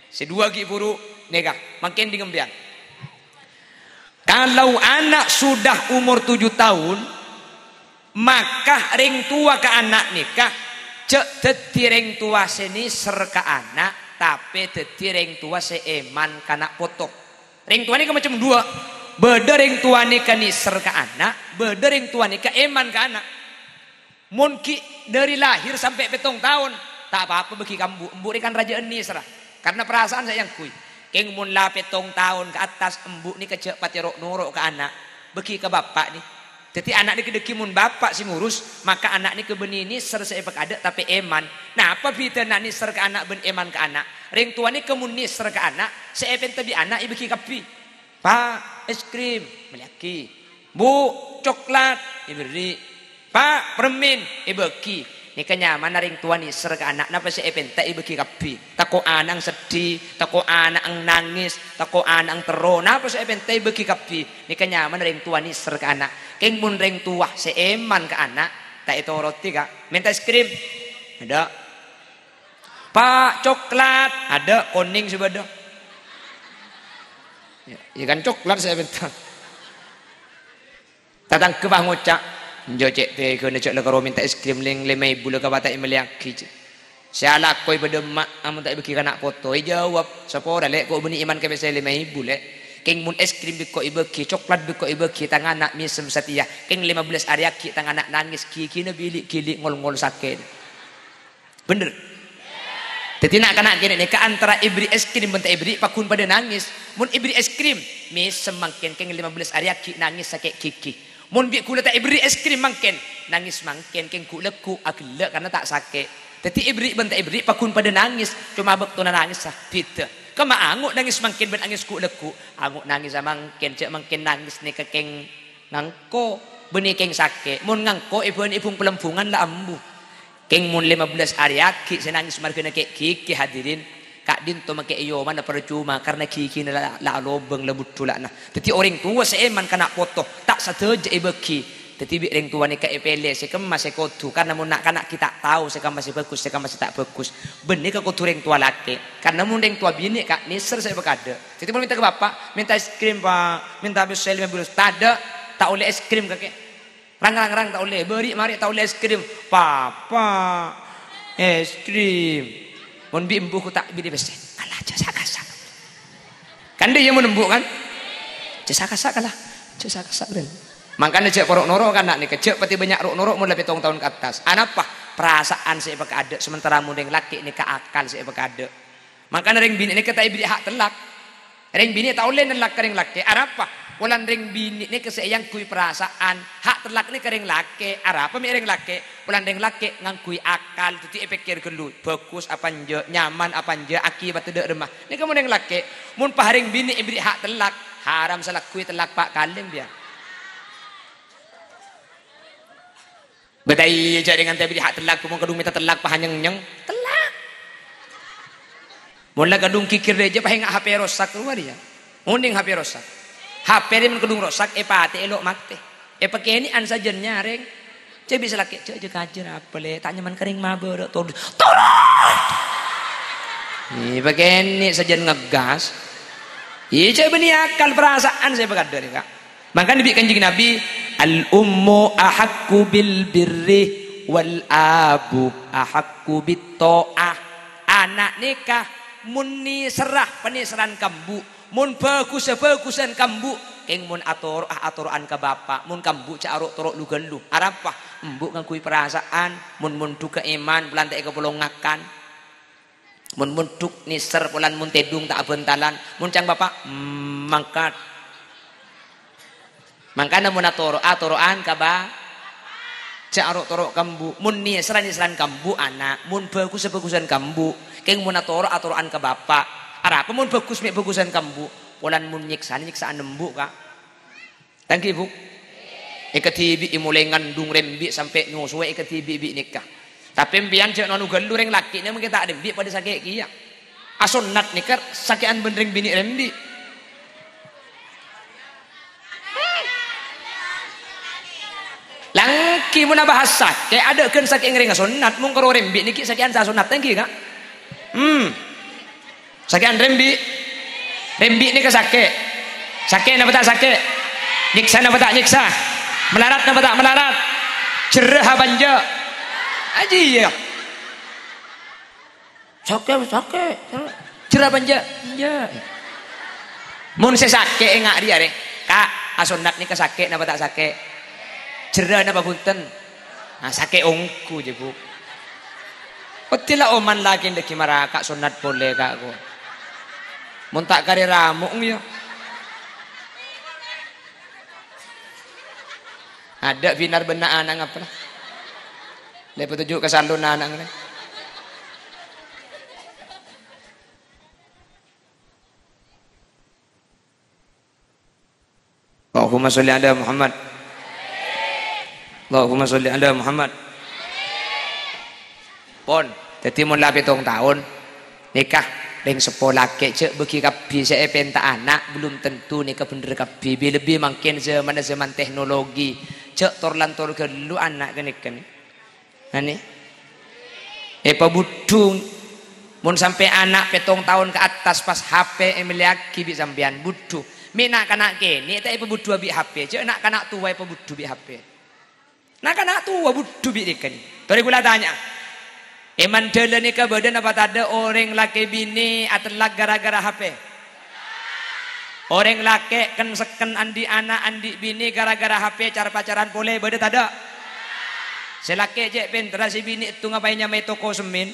Sedua ki buru nih kak, makin di kambian. Kalau anak sudah umur 7 tahun, maka ring tua ke anak nikah, cek teti ring tua seni ser ke anak, tapi teti ring tua seeman kanak potok. Ring tua ini macam dua, beda ring tua ni kan ser ke anak, beda ring tua ni ke eman ke anak. Mungkin dari lahir sampai 7 tahun, tak apa-apa bagi kamu, embuk kan raja ini serah, karena perasaan saya yang kui. Keng mun la 7 tahun ke atas embuk ni kecek patirok norok ke anak, bagi ke bapak ni. Jadi anak ni kedeki mun bapak si ngurus, maka anak ni ke beni ni ser seepek ada tapi eman. Nah apa bita nak ni ser ke anak ben eman ke anak? Ring tua ni kemun ni ser ke anak, seepen tabi anak i bagi kapi. Pak es krim meliaki, bu coklat iberi, pak permen ibeki. Ni kenyaman ring tua ni ser ke anak, napa seepen tak ibeki kapi. Tako anang sedih, tako anak ang nangis, tako anak ang tero, napa seepen tak ibeki kapi. Ni kenyaman ring tua ni ser ke anak. Keng mun ring tua seeman ke anak, tak itu roti kak. Minta es krim, ada. Pak coklat, ada kuning sebeda. Ya kan coklat saya bentar. Tatang ke bah ngocak, jocek teh kena cek lekaro minta es krim leng lemai bulu ke batak imeliaki. Saya lakoi pada mak, amun tak bagi anak foto. Jawab, siapa dah lek kau beni iman ke biasa lemai bulu. Keng mun es krim biko ibeki, coklat biko ibeki, tangan anak misem setia. Keng 15 hari aki tangan anak nangis, kiki bilik kilik ngol-ngol sakit. Bener. Jadi nak kena kini ke antara ibri es krim bentak ibri pakun pada nangis. Mun ibri es krim, misem mangken keng 15 hari aki nangis sakit kiki. Mun bi kula tak ibri es krim mangken, nangis mangken keng kuleku agak karena tak sakit. Jadi ibri bentak ibri pakun pada nangis, cuma bekto nangis sakit. Kama anguk nangis mangkin ben angis ku leku, anguk nangis mangkin cek mangkin nangis ni kekeng ngangko beni keng sake mun ngangko ibun ibung pelempungan la ambu keng mun 15 hari aki senangis marga kek kiki hadirin kak dinto make iyo mana percuma karena kiki la lobeng lebut tulak nah dadi orang tua seeman kana foto tak sateje ibeki. Jadi orang tua ni kepele sekemas sekotu karena mun nak kanak kita tahu sekemas bagus sekemas tak bagus benih ke kotu orang tua laki karena mun orang tua bini kak niser saya berkada jadi mau minta ke bapak minta es krim pak minta besel 15 tada tak oleh es krim kakek rang tak oleh beri mari tak oleh es krim papa es krim mun bi embuh tak bini besel alah jasa kasak kan dia yang menembuk kan jasa kasak kalah jasa kasak dan makanya cek porok norok kan nak nih kecek pati banyak rok norok mulai 7 tahun ke atas. Anapa? Perasaan saya pakai ada sementara mundeng laki ni ke akal saya pakai ada. Makanya ring bini ni kata ibu hak telak. Ring bini tahu lain telak ring laki. Anapa? Bulan ring bini ni keseyang kui perasaan hak telak ni kering laki. Anapa mi ring laki? Bulan ring laki ngangkui akal tu ti pikir gelut bagus apa nje nyaman apa nje akibat tidak remah. Ni kamu ring laki. Mun paharing bini ibu hak telak haram salah kui telak pak kalim dia. Betai je dengan tapi hak telak pun kadung minta telak pahanyeng nyeng telak. Mula kadung kikir aja pahing HP rosak keluar dia. Munding HP rosak. HP dia men kadung rosak pate elok mate. Pakai ini an saja nyareng. Je bisa laki je kajer apa le tak nyaman kering mabur tolong. Ni pakai ini saja ngegas. Je beni akal perasaan saya berkata ni kak. Maka Nabi Kanjeng Nabi al-ummu ahakku bil birri wal abu ahakku bit ta'ah. Anak nikah mun ni serah peniseran kambu mun bagusan kambu keng mun aturan ke bapak mun kambu cak arok torok lu gelu arapa embuk ngakui perasaan mun tu ke iman belantai ke polongakan mun muntuk niser polan mun tedung tak abentalan mun cang bapak mangkat mangkana mun atoroan kaba cak torok kambu mun niseran kambu anak mun bagusan kambu keng mun atoroan ka bapak apa mun bagusan kambu polan mun nyiksaan nembu kak tangki bu ikatibi imulai ngandung rembi sampai nyusuwe ikatibi bi nikah tapi mbian cek nonu gelu reng laki ni mungkin tak ada bi pada sakit kia asonat nikah sakian benereng bini rembi langki muna bahasa kayak ada kan sakit ngering asonat mung karo rembi niki sakian sa asonat tangki kak sakian rembi ni ke sakit napa tak sakit nyiksa napa tak nyiksa melarat napa tak melarat cerah banja aji ya sakit cerah banja ya mun sesake engak dia re kak asonat ni ke sakit napa tak sakit cerah napa punten nah sakit ongku je bu otila oman lagi ndek marah kak sunat boleh kak ko mun tak kare ramung ya ada binar benak anak apa lah lepas tujuh ke salon anak ni Allahumma sholli ala Muhammad Allahumma sholli ala Muhammad pon jadi mun lah 7 tahun nikah ring sekolah cek bagi kapi saya penta anak belum tentu nikah bener kapi lebih makin zaman teknologi cek torlantor gelu anak kan ani pabudung mun sampai anak 7 tahun ke atas pas HP emiliaki bi sampean butuh mina kanak kene tak pabudu bi HP cek nak kanak tua pabudu bi HP nak kanak tua butuh bi ikan tori kula tanya mandala nikah badan apa tak ada orang laki bini atelak gara-gara HP orang laki kan seken andi anak andi bini gara-gara HP cara pacaran boleh badan tak ada selaki je pentra si bini itu ngapainnya main toko semin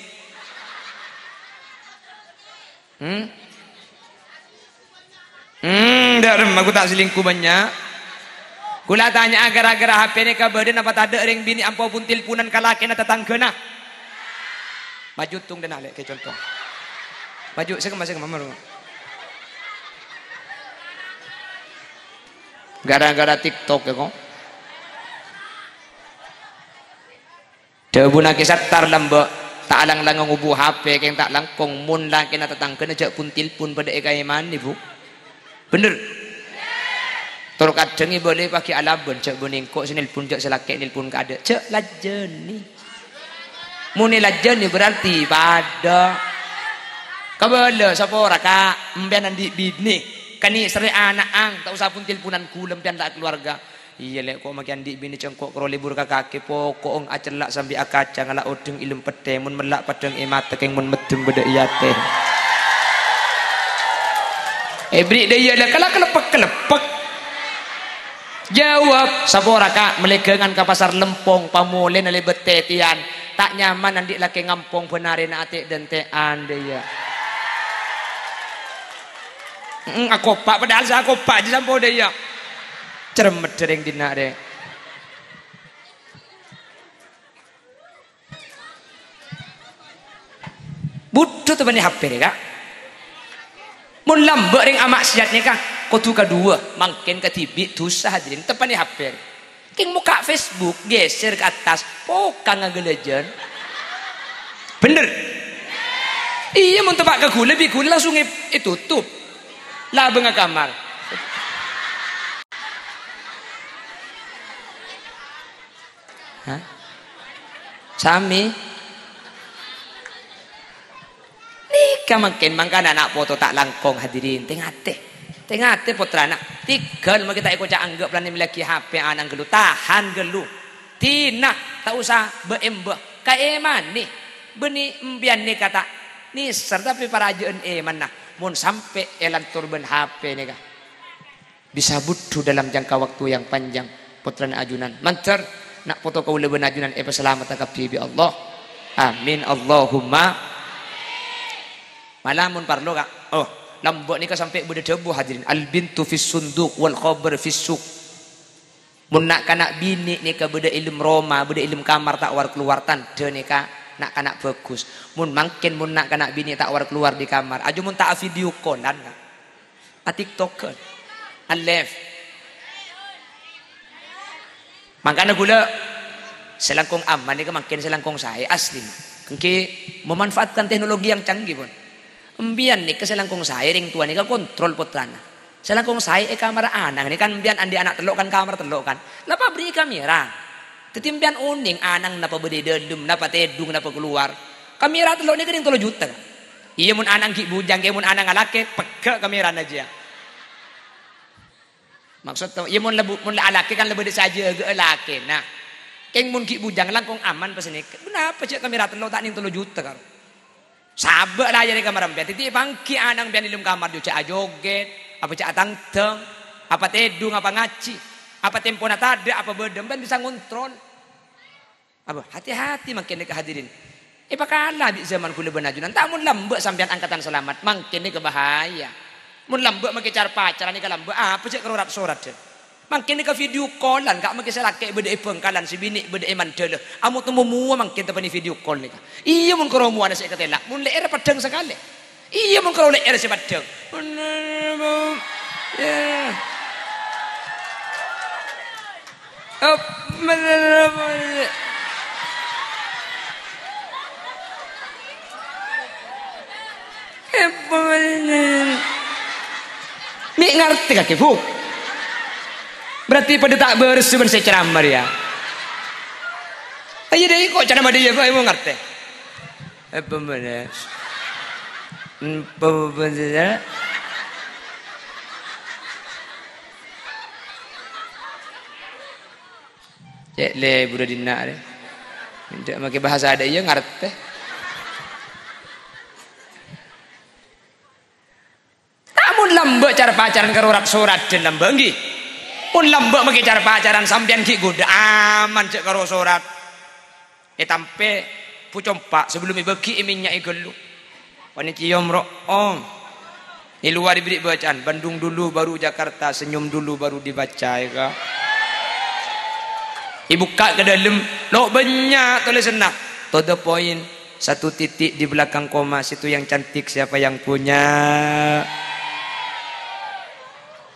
darem aku tak selingkuh banyak kula tanya gara-gara HP nikah badan apa tak ada orang bini ampau pun tilpunan kalaki na tetanggana maju tung dan alek ke contoh maju saya masih ke mama gara-gara TikTok ya kok debu nak satar lamba tak alang-lang ngubu HP keng tak langkong mun laki na tetangkeun aja pun tilpun pada ekai mani bu bener torok kadang boleh pakai alabon cek buningkok sinilpun cek selake nilpun ka ada cek lajeni muni lajan ni berarti pada kabala sapa ora kak mbian andi bini kani sere anak ang tak usah pun tilpunan kulem dan tak keluarga iya lek kok maki andi bini cengkok kro libur ka kake pokok ong acelak sambil akaca ngalak udeng ilum pete mun melak padang mata keng mun medeng beda iyate bri dia lek kala kelepek jawab sapa ora kak melegengan ka pasar lempong pamolen ale betetian tak nyaman nanti laki ngampong benarin atik dan tean dia aku pak padahal saya aku pak aja sampai dia ceremet dereng dina deh butuh teman HP deh kak mun lambek ring amak siatnya kak kutu kedua makin ketibik dosa hadirin tepan HP king muka Facebook geser ke atas pokang ngagelejen bener iya mun tepak ke gula bi gula langsung tutup lah benga kamar sami nikah makin mangkana anak foto tak langkong hadirin tengate putrana tigal mau kita ikut anggap pelani miliki HP anak gelu tahan gelu tina tak usah beembah kayak eman nih beni embian nih kata nih serta tapi para ajen eman nah mun sampai elan turban HP nih kah bisa butuh dalam jangka waktu yang panjang putrana ajunan mancer nak foto kau leben ajunan selamat takap bi Allah amin Allahumma Malamun parlo kak. Oh, lambok ni ka sampai beda debu hadirin. Al bintu fis sunduk wal khabar fis suq. Mun nak kanak bini ni ka beda ilmu Roma, beda ilmu kamar tak war keluar tanda ni ka nak kanak bagus. Mun mangkin mun nak kanak bini tak war keluar di kamar. Aja mun tak video callan ka. A TikTok. A live. Makanya gula selangkong aman ni ka mangkin selangkong saya asli. Kengki memanfaatkan teknologi yang canggih pun. Embian ni ke selangkong saya ring tua ni ka kontrol putrana. Selangkong saya kamera anang ni kan embian andi anak telok kan kamera telok kan. Napa beri kamera? Tetimbian uning anang napa beri dedum napa tedung napa keluar. Kamera telok ni kan 3 juta. Iya mun anang ki bujang ke mun anang alake pegak kamera aja. Maksud tu, iya mun alake kan lebih saja ge alake. Nah, keng mun ki bujang langkong aman pas ni. Kenapa cek kamera telok tak ning 3 juta karo. Sabak lah jadi kamar ambian. Titi bangki anang bian dalam kamar jo cak joget, apa cak tangteng, apa tedung, apa ngaci, apa tempo tada, apa bedem ben bisa ngontrol. Apa hati-hati makin ni kehadirin. Pakalah di zaman kula benajunan. Tak mun lambek sampean angkatan selamat, makin ni kebahaya. Mun lambek make cara pacaran ni ka lambek apa cak kerorat sorat je. Makin ni ka video callan kak make selake bede pengkalan si bini bede mandele. Amu temu mua makin tepani video call ni ka. Iya mun kromo ana sik ketela. Mun leer padang sekali. Iya mun kro leer si padang. Ya. Up Ni ngerti kak Bu? Berarti pada tak bersih ben saya ceramah ya. Ayo deh kok ceramah dia kok mau ngerti? Apa mana? Apa bener? Cek le budak dina deh. Tidak pakai bahasa ada iya ngerti. Lambek cara pacaran karo rat sorat den lambek nggih. Mun lambek make cara pacaran sampean ki goda aman cek karo sorat. Tampe pucompak sebelum ibeki minyak gelu. Panitia mro om. Di luar diberi bacaan Bandung dulu baru Jakarta, senyum dulu baru dibaca ya ka. Dibuka ke dalam lo banyak tulisan nak. To the point, 1 titik di belakang koma situ yang cantik siapa yang punya.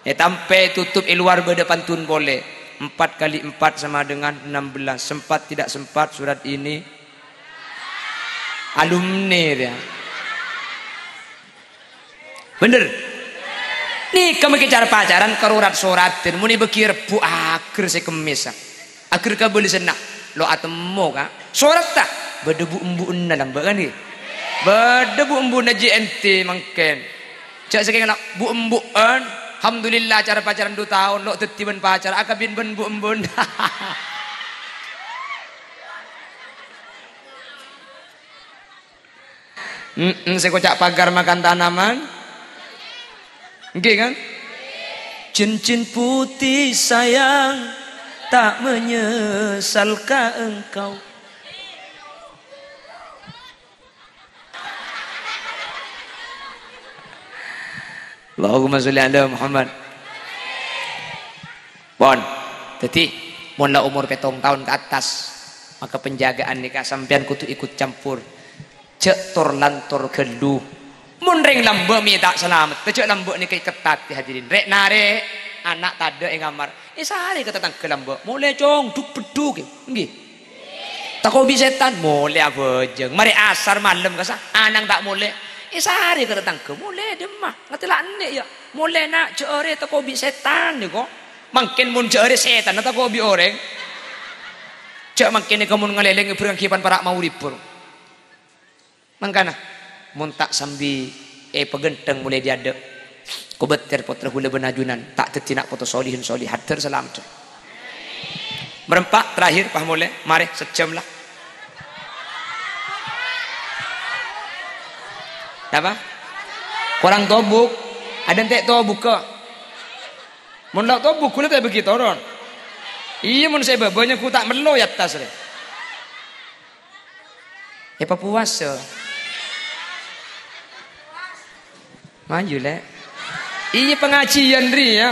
Tampe tutup luar berdepan tun boleh 4 kali 4 sama dengan 16. Sempat tidak sempat surat ini alumni dia. Bener nih kamu ke cara pacaran karurat soratin muni bekir bu akhir saya kemis akhir ka boleh senak lo atemo ka sorat tak berdebu embu dalam kan ni berdebu embu na JNT mangken cak sekeng nak bu embuan. Alhamdulillah cara pacaran 2 tahun lo tetiban pacar akabin ben bu embun. Saya kocak pagar makan tanaman. Nggih kan? Cincin putih sayang tak menyesalkan engkau. Allahumma sholli ala Muhammad. Bon, jadi mun la umur 7 tahun ke atas maka penjagaan nikah sampean kudu ikut campur. Cek tor lantor gelu. Mun ring lambe mi tak selamat. Cek lambe ni ketat hadirin. Rek nare anak tada ing kamar. Sehari ketatang ke lambe. Mulai cong duk beduk nggih. Takobi setan mulai abojeng. Mari asar malam kasa anang tak mulai. Sehari kata tangke mulai demah ngatilah nek ya mulai nak ceore tak kobi setan ni kok mungkin mun ceore setan tak kobi orang cak mungkin kamu ngaleleng perangkipan para mauripur mangkana mun tak sambi pegenteng mulai diada ko beter potra hula benajunan tak tetinak foto solihin solihat terselamat berempat terakhir pah mulai mari sejam lah. Apa? Kurang tobuk. Ada entek tobuk ke? Mun lak tobuk kula tak begitu orang. Iya mun saya banyak ku tak melo ya tas le. Apa puasa? Maju lek. Iya pengajian ri ya.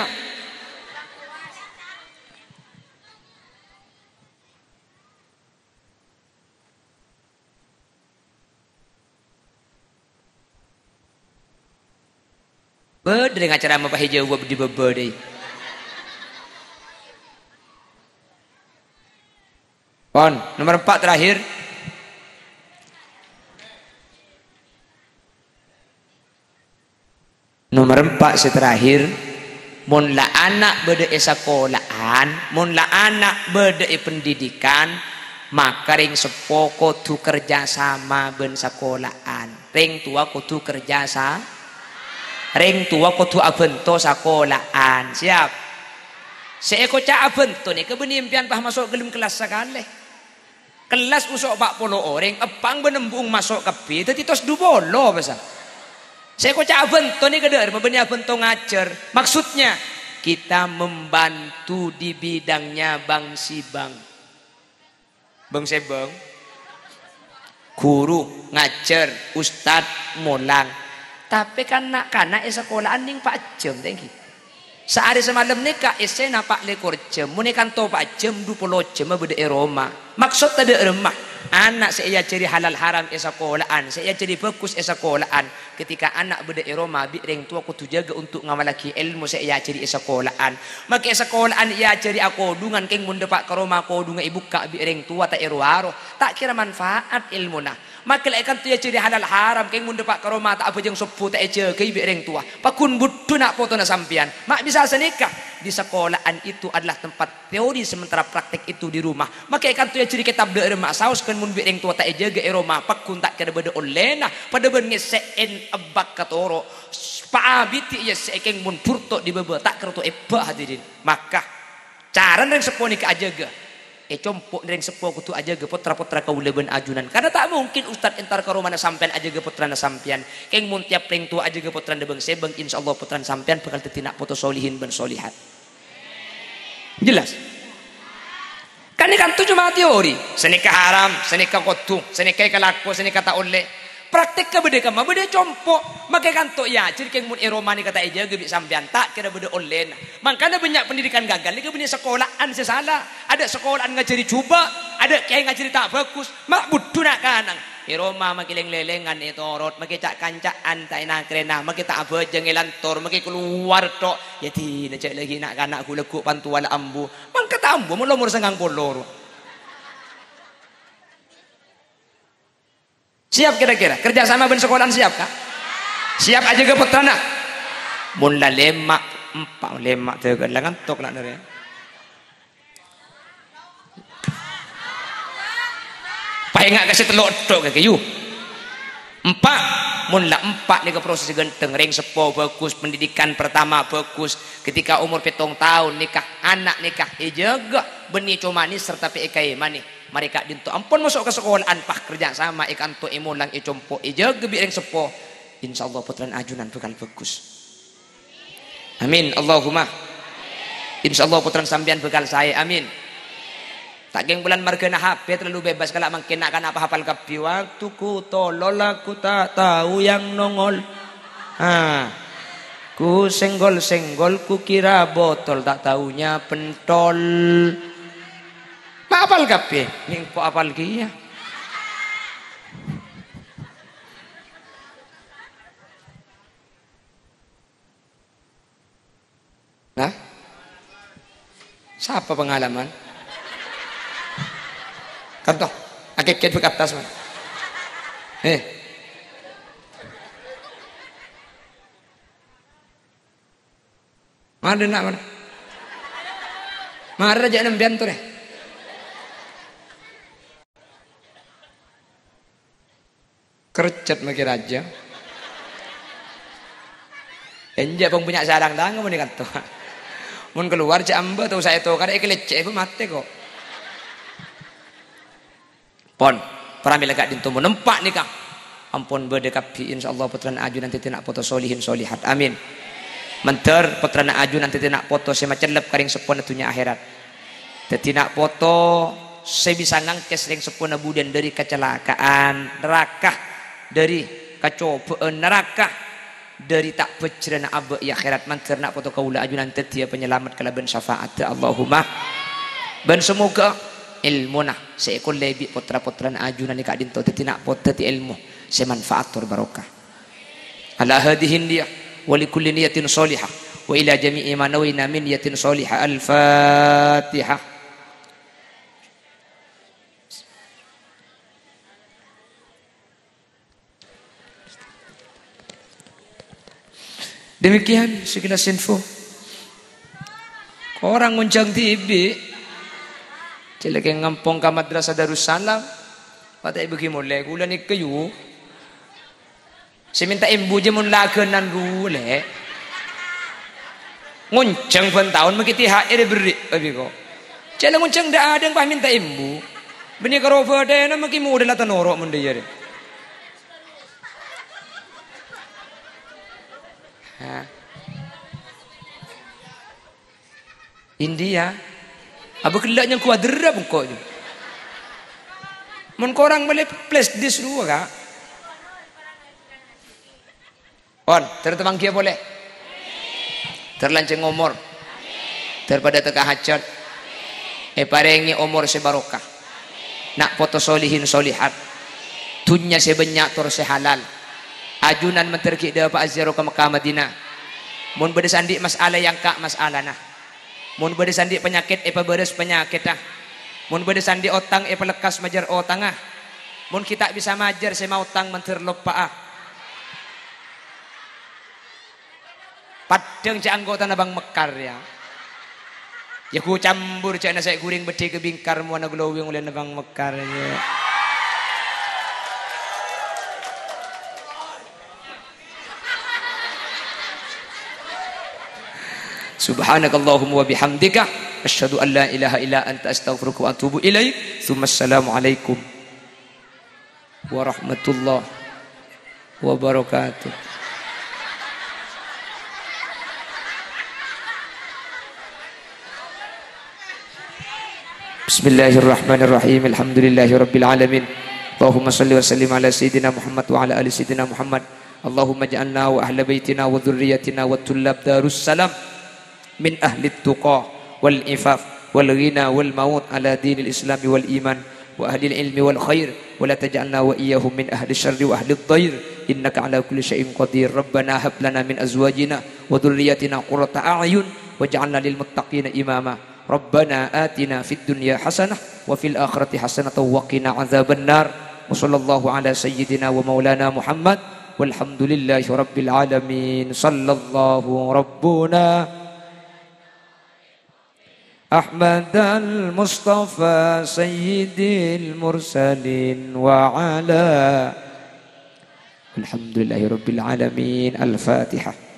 Berdiri ngacara apa hijau buat di berdiri. Pon nomor 4 terakhir. Nomor 4 terakhir. Mun la anak berde sekolahan, mun la anak berde pendidikan, maka ring sepo kudu kerja sama ben sekolahan. Ring tua kudu kerja sama. Ring tua kudu abento sekolahan. Siap. Seeko ca abento ni kebenimpian pah masuk gelem kelas sekali. Kelas usok 40 orang, epang benembung masuk kepi, tadi tos 20 basa. Seeko ca abento ni keder, mabeni abento ngajar. Maksudnya kita membantu di bidangnya bang si bang. Bang sebang. Guru ngajar, ustad mulang. Tapi kan nak kana sekolahan ning 4 jam tengki. Sehari semalam nikah ese napak lekor jam. Mune kanto 4 jam 20 jam bede Roma. Maksud tadi remah. Anak saya cari halal haram sekolahan. Saya cari bagus sekolahan. Ketika anak bede Roma bi ring tua kudu jaga untuk ngamalaki ilmu saya cari sekolahan. Maka sekolahan ia cari aku dungan keng mun depak ke Roma aku dungan ibu ka bi ring tua tak erwaro. Tak kira manfaat ilmu nah. Maka laikan tu ya ciri halal haram keng mun depak ke Roma tak apa jeng sepuh tak eje ke ibu ring tua. Pakun butuh nak foto na sampian. Mak bisa senikah. Di sekolahan itu adalah tempat teori sementara praktek itu di rumah. Maka ikan tu ya ciri kitab de remak saus kan mun bireng tua tak jaga eroma pakun tak kena beda olena pada ben ngeseen abak katoro paabiti ya sekeng mun purto di bebe tak kerto eba hadirin. Maka cara reng seponi ka ajaga compok reng sepo kutu ajaga putra-putra kaula ben ajunan. Karena tak mungkin ustad entar ka romana sampean ajaga putrana sampean. Keng mun tiap reng tua ajaga putrana bang sebang insyaallah putrana sampean bakal tetinak foto solihin ben solihat. Jelas? Kan ini kan itu cuma teori. Senikah haram, senikah kotu, senikah kalaku, senikah tak oleh. Praktek ke beda kama, beda compok. Maka kan tu ya, ciri keng mun eromani kata eja gebik sampean tak kira beda oleh. Makanya banyak pendidikan gagal. Ini punya sekolahan sesalah. Ada sekolahan ngajari cuba, ada kayak ngajari tak bagus. Mak butuh nak kanang. Iroma makileng lelengan itu orot, makicak kancaan tak enak kerena, makita apa jengelan tor, makik keluar tok. Ya tidak cek lagi nak kanak kulekuk pantual ambu, mangkat ambu mula umur senggang polor. Siap kira-kira kerja sama ben sekolahan siap kah? Siap aja ke putra nak? Mula lemak empat lemak tegal langan tok nak dari. Enggak kasih telur tok ke you. 4 munlah 4 ni ke proses genteng ring sepo bagus pendidikan pertama bagus ketika umur 7 tahun nikah anak nikah jaga benih comani serta PEK mani mereka dinto ampun masuk ke sekolahan pah kerja sama ikan to imulang icompo jaga bi ring sepo insyaallah putran ajunan bakal bagus. Amin Allahumma. Insyaallah putran sampean bakal saya amin. Tak geng bulan margana HP terlalu bebas kalau mengkenakan apa hafal kapi waktu ku tolol aku tak tahu yang nongol. Ku senggol ku kira botol tak tahunya pentol. Ma hafal kapi ning po hafal kia. Nah, siapa pengalaman? Kanto, akik-akik berkatas man. Mana nak mana? Mana aja nembian tu deh. Kercet maki raja. Enja pun punya sarang dah, kamu ni kanto. Mun keluar cak amba tahu saya tu, kada ikeleceh pun mati kok. Pon, perambil agak dintu menempak nikah. Ampun berdekapi insyaallah putran aju nanti tidak foto solihin solihat. Amin. Menter putran aju nanti tidak foto semacam lep karing sepon atunya akhirat. Tidak foto saya bisa ngangkes ring sepon budian dari kecelakaan neraka dari kecobaan neraka dari tak pecrana abak ya akhirat mantar nak foto kaula ajunan tetia penyelamat kalaban syafaat Allahumma ban semoga ilmu nah seekor lebih potra-potra ajunan ni kak dinto teti nak potati ilmu semanfaat tur barokah ala hadihin dia wa likulli niyatin salihah wa ila jami'i ma nawina min niyatin salihah al-fatihah. Demikian sekilas info. Orang nguncang TV, celek yang ngampong ka madrasah Darussalam, patay bagi mulai gula ni kayu. Seminta imbu je mun lakenan rule. Nguncang pun tahun makiti hair beri abi ko. Celek nguncang dah ada yang pah minta imbu. Bini karofa deh na maki muda lah tanorok mun dia. India apa kelaknya kuadra pun je mun korang boleh place this dua kak on tertembang kia boleh terlanceng umur daripada teka hajat parengi umur sebarokah nak foto solihin solihat dunya sebanyak tur sehalal ajunan menterki dia Pak Azhar ke Mekah Madinah mun berdesandi masalah yang kak masalah nah mun berdesandi penyakit beres penyakit ah mun berdesandi otang pelekas majar otang ah mun kita bisa majar sema otang menterlupa ah padang cak anggota nabang mekar ya ku campur cak nasi guring beti ke bingkar mu na glowing oleh nabang mekar ya. Subhanakallahumma wa bihamdika asyhadu an la ilaha illa anta astaghfiruka wa atubu ilaik. Assalamualaikum warahmatullahi wabarakatuh. Bismillahirrahmanirrahim. Alhamdulillahirabbil alamin. Allahumma shalli wa sallim ala sayyidina Muhammad wa ala ali sayyidina Muhammad. Allahumma ja'alna wa ahla baitina wa dhurriyyatina wa tullab Darussalam min ahli tuqa wal ifaf wal ghina wal maut ala dinil islam wal iman wa ahli ilmi wal khair wa la taj'alna wa iyyahum min ahli syarri wa ahli dhair innaka ala kulli syai'in qadir. Rabbana hab lana min azwajina wa dhurriyyatina qurrata a'yun waj'alna lil muttaqina imama. Rabbana atina fid dunya hasanah wa fil akhirati hasanah wa qina adzaban nar. Wa sallallahu ala sayyidina wa maulana Muhammad walhamdulillahi rabbil alamin. Sallallahu rabbuna أحمد المصطفى سيد المرسلين وعلى الحمد لله رب العالمين. الفاتحة.